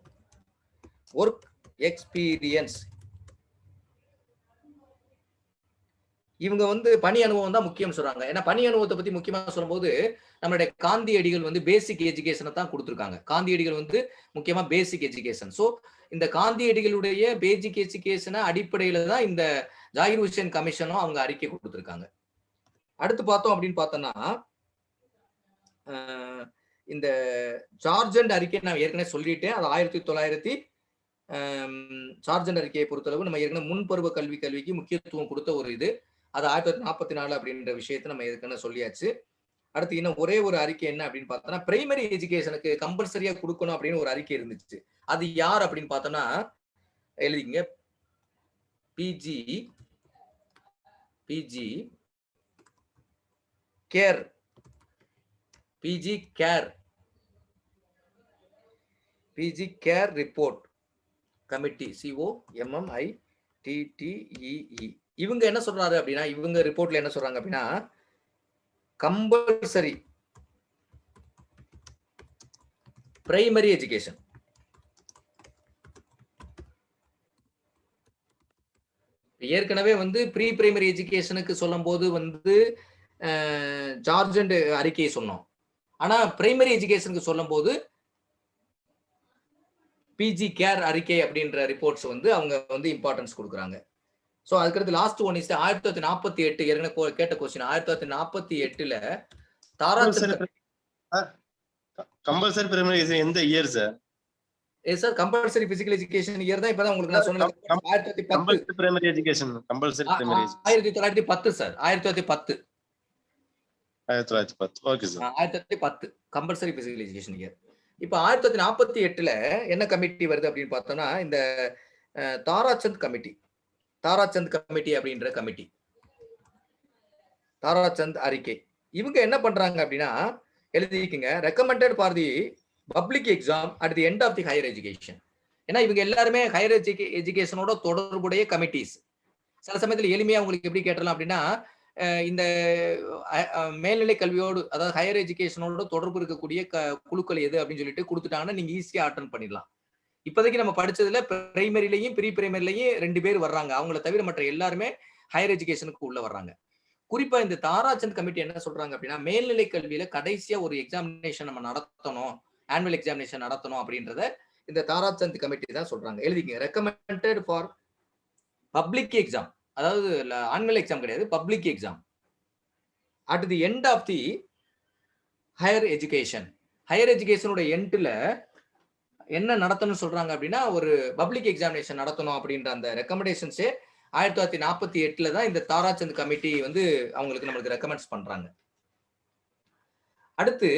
ஒர்க் எக்ஸ்பீரியன்ஸ். இவங்க வந்து பணி அனுபவம் தான் முக்கியம் சொல்றாங்க. ஏன்னா பணி அனுபவத்தை பத்தி முக்கியமா சொல்லும்போது நம்மளுடைய காந்தியடிகள் வந்து பேசிக் எஜுகேஷனை தான் கொடுத்துருக்காங்க. காந்தியடிகள் வந்து முக்கியமா பேசிக் எஜுகேஷன். ஸோ இந்த காந்தியடிகளுடைய பேசிக் எஜுகேஷனை அடிப்படையில தான் இந்த ஜாகிர் ஹுசேன் கமிஷனும் அவங்க அறிக்கை கொடுத்துருக்காங்க. அடுத்து பார்த்தோம் அப்படின்னு பார்த்தோம்னா, இந்த சார்ஜண்ட் அறிக்கை நான் ஏற்கனவே சொல்லிட்டேன். அது 1900 சார்ஜண்ட் அறிக்கையை பொறுத்தளவு நம்ம ஏற்கனவே முன்பருவ கல்விக்கு முக்கியத்துவம் கொடுத்த ஒரு இது. அது 1944 அப்படின்ற விஷயத்தை நம்ம ஏற்கனவே சொல்லியாச்சு. அடுத்து இன்னும் ஒரே ஒரு அறிக்கை என்ன அப்படின்னு பார்த்தோம்னா, பிரைமரி எஜுகேஷனுக்கு கம்பல்சரியா கொடுக்கணும் அப்படின்னு ஒரு அறிக்கை இருந்துச்சு. அது யார் அப்படின்னு பார்த்தோம்னா, எழுதிங்க, BG Kher report committee, COMMITTEE. இவங்க என்ன சொல்றாரு அப்படின்னா, இவங்க ரிப்போர்ட்ல என்ன சொல்றாங்க அப்படின்னா, கம்பல்சரி பிரைமரி எஜுகேஷன், ஏற்கனவே வந்து ப்ரீ பிரைமரி எஜுகேஷனுக்கு சொல்லும் போது வந்து சார்ஜண்ட் அறிக்கையை சொன்னோம். ஆனா பிரைமரி எஜுகேஷனுக்கு சொல்லும் போது பிஜி கேர் அறிக்கை அப்படின்ற ரிப்போர்ட்ஸ் வந்து அவங்க வந்து இம்பார்ட்டன்ஸ் கொடுக்குறாங்க. ஸோ அதுக்கடுத்து லாஸ்ட் ஒன் இஸ் 1948, ஏற்கனவே கேட்ட கொஸ்டின். 1948ல தாராச்சந்த் கம்பல்சரி பிரைமரி எஜுகேஷன் எந்த year sir? Sir compulsory physical education year தான் இப்பதான் உங்களுக்கு நான் சொன்னேன். 1910 primary education compulsory primary 1910 sir, 1910. Okay sir. 1910 compulsory physical education year. இப்போ 1948ல என்ன கமிட்டி வருது அப்படின்னு பார்த்தோம்னா, இந்த தாராச்சந்த் கமிட்டி அப்படின்ற கமிட்டி, தாராச்சந்த் அறிக்கை. இவங்க என்ன பண்றாங்க அப்படின்னா, எழுதிக்குங்க, recommended for the public exam at the end of the higher education. ஏன்னா இவங்க எல்லாருமே ஹையர் எஜுகேஷனோட தொடர்புடைய கமிட்டிஸ். சில சமயத்தில் எளிமையா உங்களுக்கு எப்படி கேட்டலாம் அப்படின்னா, இந்த மேல்நிலை கல்வியோடு, அதாவது ஹையர் எஜுகேஷனோட தொடர்பு இருக்கக்கூடிய குழுக்கள் எது அப்படின்னு சொல்லிட்டு கொடுத்துட்டாங்கன்னா நீங்க ஈஸியா அட்டெண்ட் பண்ணிடலாம். இப்போதைக்கு நம்ம படிச்சதுல பிரைமரிலையும் ப்ரீ பிரைமரிலையும் 2 பேர் வர்றாங்க. அவங்கள தவிர மற்ற எல்லாருமே ஹையர் எஜுகேஷனுக்கு உள்ள வர்றாங்க. குறிப்பா இந்த தாராச்சந்த் கமிட்டி என்ன சொல்றாங்க அப்படின்னா, மேல்நிலை கல்வியில கடைசியா ஒரு எக்ஸாமினேஷன் நம்ம நடத்தணும், ஆனுவல் எக்ஸாமினேஷன் நடத்தணும் அப்படின்றத இந்த தாராச்சந்த் கமிட்டி தான் சொல்றாங்க. எழுதிக்கங்க, ரெக்கமெண்டட் ஃபார் பப்ளிக் எக்ஸாம், அதாவது ஆனுவல் எக்ஸாம் கிடையாது, public exam at the end of the higher education. Higher எஜுகேஷனோட எண்ட்ல என்ன நடத்தணும்னு சொல்றாங்க அப்படின்னா, ஒரு பப்ளிக் எக்ஸாமினேஷன் நடத்தணும் அப்படின்ற அந்த ரெக்கமெண்டேஷன்ஸே 1948ல தான் இந்த தாராச்சந்த் கமிட்டி வந்து அவங்களுக்கு நம்மளுக்கு ரெக்கமெண்ட்ஸ் பண்றாங்க. அடுத்து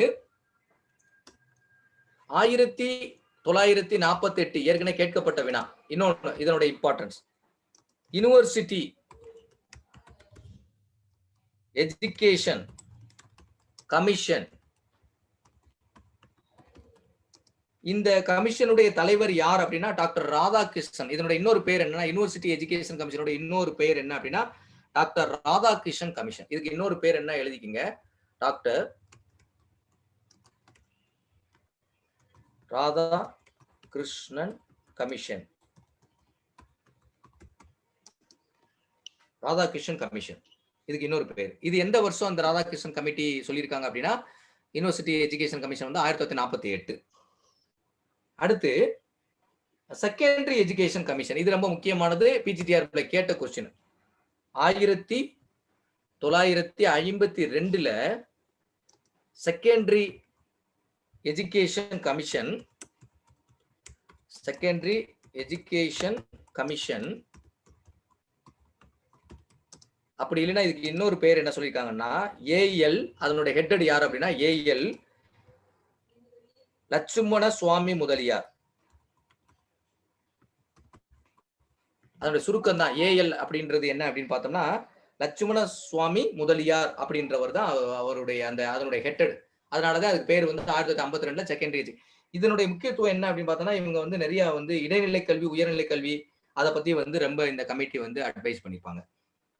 1948 ஏற்கனவே கேட்கப்பட்ட வினா, இன்னொன்று இதனுடைய இம்பார்ட்டன்ஸ். யுனிவர்சிட்டி எஜுகேஷன் கமிஷன், இந்த கமிஷனுடைய தலைவர் யார் அப்படின்னா டாக்டர் ராதாகிருஷ்ணன். இதனுடைய இன்னொரு பேர் என்னன்னா, யூனிவர்சிட்டி எஜுகேஷன் கமிஷனுடைய இன்னொரு பேர் என்ன அப்படின்னா டாக்டர் ராதாகிருஷ்ணன் கமிஷன். இதுக்கு இன்னொரு பேர் என்ன எழுதிக்கிங்க, doctor Radha Krishnan commission. Radhakrishnan commission இதுக்கு இன்னொரு பேர். இது எந்த வருஷம் அந்த ராதாகிருஷ்ணன் கமிட்டி சொல்லியிருக்காங்க அப்படின்னா யூனிவர்சிட்டி எஜுகேஷன் கமிஷன் வந்து 1948. அடுத்து செகண்டரி எஜுகேஷன் கமிஷன். இது ரொம்ப முக்கியமானது. பிஜிடிஆர்ல கேட்ட கொஸ்டின். 1952 செகண்டரி எஜுகேஷன் கமிஷன் அப்படி இல்லைன்னா இதுக்கு இன்னொரு பேர் என்ன சொல்லியிருக்காங்கன்னா ஏஎல். அதனுடைய ஹெட்டட் யார் அப்படின்னா ஏஎல் லட்சுமண சுவாமி முதலியார். அதனுடைய சுருக்கம் தான் ஏஎல் அப்படின்றது. என்ன அப்படின்னு பார்த்தோம்னா லட்சுமண சுவாமி முதலியார் அப்படின்றவர் தான் அவருடைய அதனுடைய ஹெட்டட். அதனாலதான் அதுக்கு பேர் வந்து 1952 செகண்டரி. இதனுடைய முக்கியத்துவம் என்ன அப்படின்னு பார்த்தோம்னா இவங்க வந்து நிறைய வந்து இடைநிலை கல்வி, உயர்நிலை கல்வி அதை பத்தி வந்து ரொம்ப இந்த கமிட்டி வந்து அட்வைஸ் பண்ணிப்பாங்க.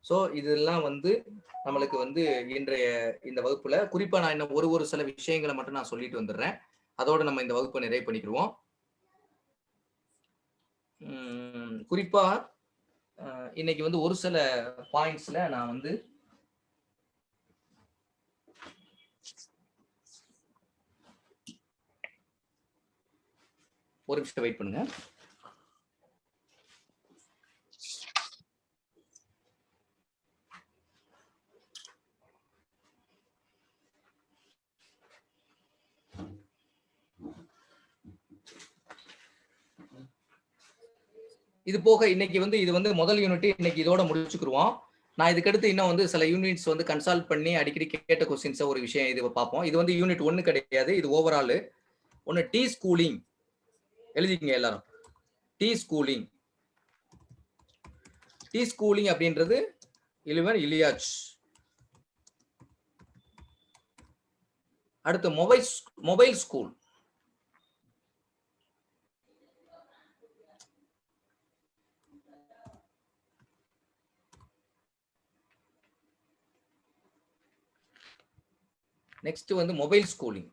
ஸோ இதெல்லாம் வந்து நம்மளுக்கு வந்து இன்றைய இந்த வகுப்புல குறிப்பா நான் இன்னும் ஒரு சில விஷயங்களை மட்டும் நான் சொல்லிட்டு வந்துடுறேன். அதோட நம்ம இந்த வகுப்பை நிறைவு பண்ணிக்கிடுவோம். குறிப்பா இன்னைக்கு வந்து ஒரு சில பாயிண்ட்ஸ்ல நான் வந்து ஒரு நிமிஷம் வெயிட் பண்ணுங்க. இது போக இன்னைக்கு வந்து இது வந்து முதல் யூனிட் இன்னைக்கு இதோட முடிச்சுக்குருவோம். நான் இதுக்கடுத்து இன்னும் வந்து சில யூனிட்ஸ் வந்து கன்சல்ட் பண்ணி அடிக்கடி கேட்ட கொஸ்டின்ஸ் ஒரு விஷயம் இது பார்ப்போம். இது வந்து யூனிட் 1 கிடையாது, இது ஓவரால். ஒன்று டி ஸ்கூலிங் எழுதிக்கங்க எல்லாரும். டி ஸ்கூலிங் அப்படின்றது இலிவன் இலியாச். அடுத்து மொபைல் ஸ்கூல். நெக்ஸ்ட் வந்து மொபைல் ஸ்கூலிங்.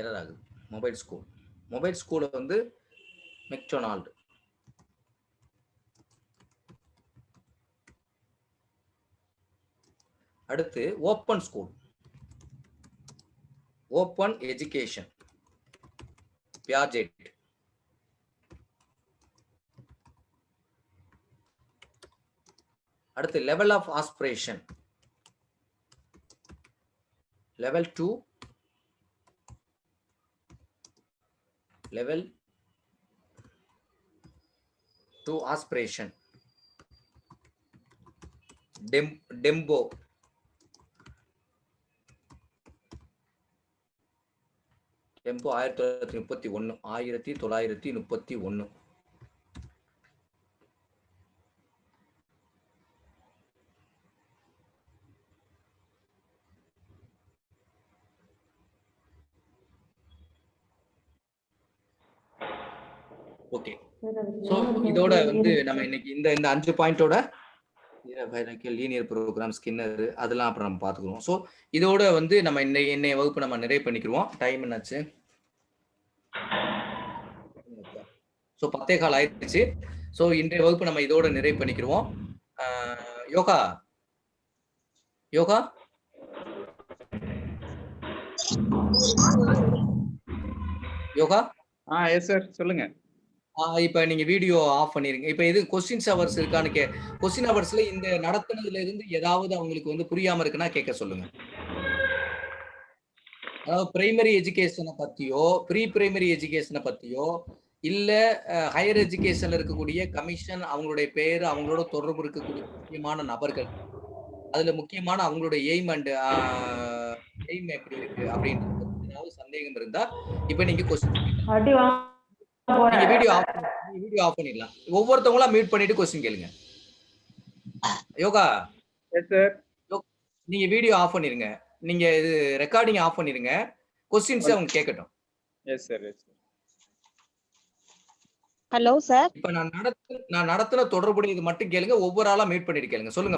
எரர் ஆகுது. மொபைல் ஸ்கூல் வந்து மெக்டொனால்டு. அடுத்து open school, open education Piaget. அடுத்து level of aspiration level 2 aspiration Dembo. Dembo 1931. Okay, so இதோட வந்து நம்ம இன்னைக்கு இந்த 5 பாயிண்டோட லீனியர் ப்ரோக்ராம், ஸ்கின்னர் அதெல்லாம் அப்புறம் நம்ம பார்த்துக்குவோம். ஸோ இதோட வந்து நம்ம இன்னைய வகுப்பு நம்ம நிறைவு பண்ணிக்கிடுவோம். டைம் என்னாச்சு? ஸோ 10:15 ஆயிடுச்சு. ஸோ இன்றைய வகுப்பு நம்ம இதோட நிறைவு பண்ணிக்கிடுவோம். யோகா எஸ் சார், சொல்லுங்க. இப்ப நீங்க வீடியோ ஆஃப் பண்ணிருங்க. இப்ப இது கொஸ்டின்ஸ் ஹவர்ஸ் இருக்கான்னு கொஸ்டின் ஹவர்ஸ்ல இந்த நடத்துனதுல இருந்து ஏதாவது அவங்களுக்கு வந்து புரியாம இருக்குன்னா கேட்க சொல்லுங்க. அதாவது பிரைமரி எஜுகேஷனை பத்தியோ ப்ரீ பிரைமரி எஜுகேஷனை பத்தியோ இல்ல ஹையர் எஜுகேஷன்ல இருக்கக்கூடிய கமிஷன், அவங்களுடைய பேரு, அவங்களோட தொடர்பு இருக்கக்கூடிய முக்கியமான நபர்கள், அதுல முக்கியமான அவங்களுடைய எய்ம் எப்படி இருக்கு அப்படின்றது ஏதாவது சந்தேகம் இருந்தா இப்ப நீங்க கொஸ்டின் நீங்க வீடியோ ஆஃப் பண்ணிடலாம். ஒவ்வொருத்தவங்களா மியூட் பண்ணிட்டு கொஸ்டின் கேளுங்க. யோகா நீங்க வீடியோ ஆஃப் பண்ணிருங்க. நீங்க இது ரெக்கார்டிங் ஆஃப் பண்ணிருங்க. கொஸ்டின்ஸ் அவங்க கேட்கட்டும். Yes sir. Hello sir. இப்ப நான் நடத்தின தொடர்புடைய இது மட்டும் கேளுங்க. ஒவ்வொரு ஆளா மியூட் பண்ணிட்டு கேளுங்க. சொல்லுங்க.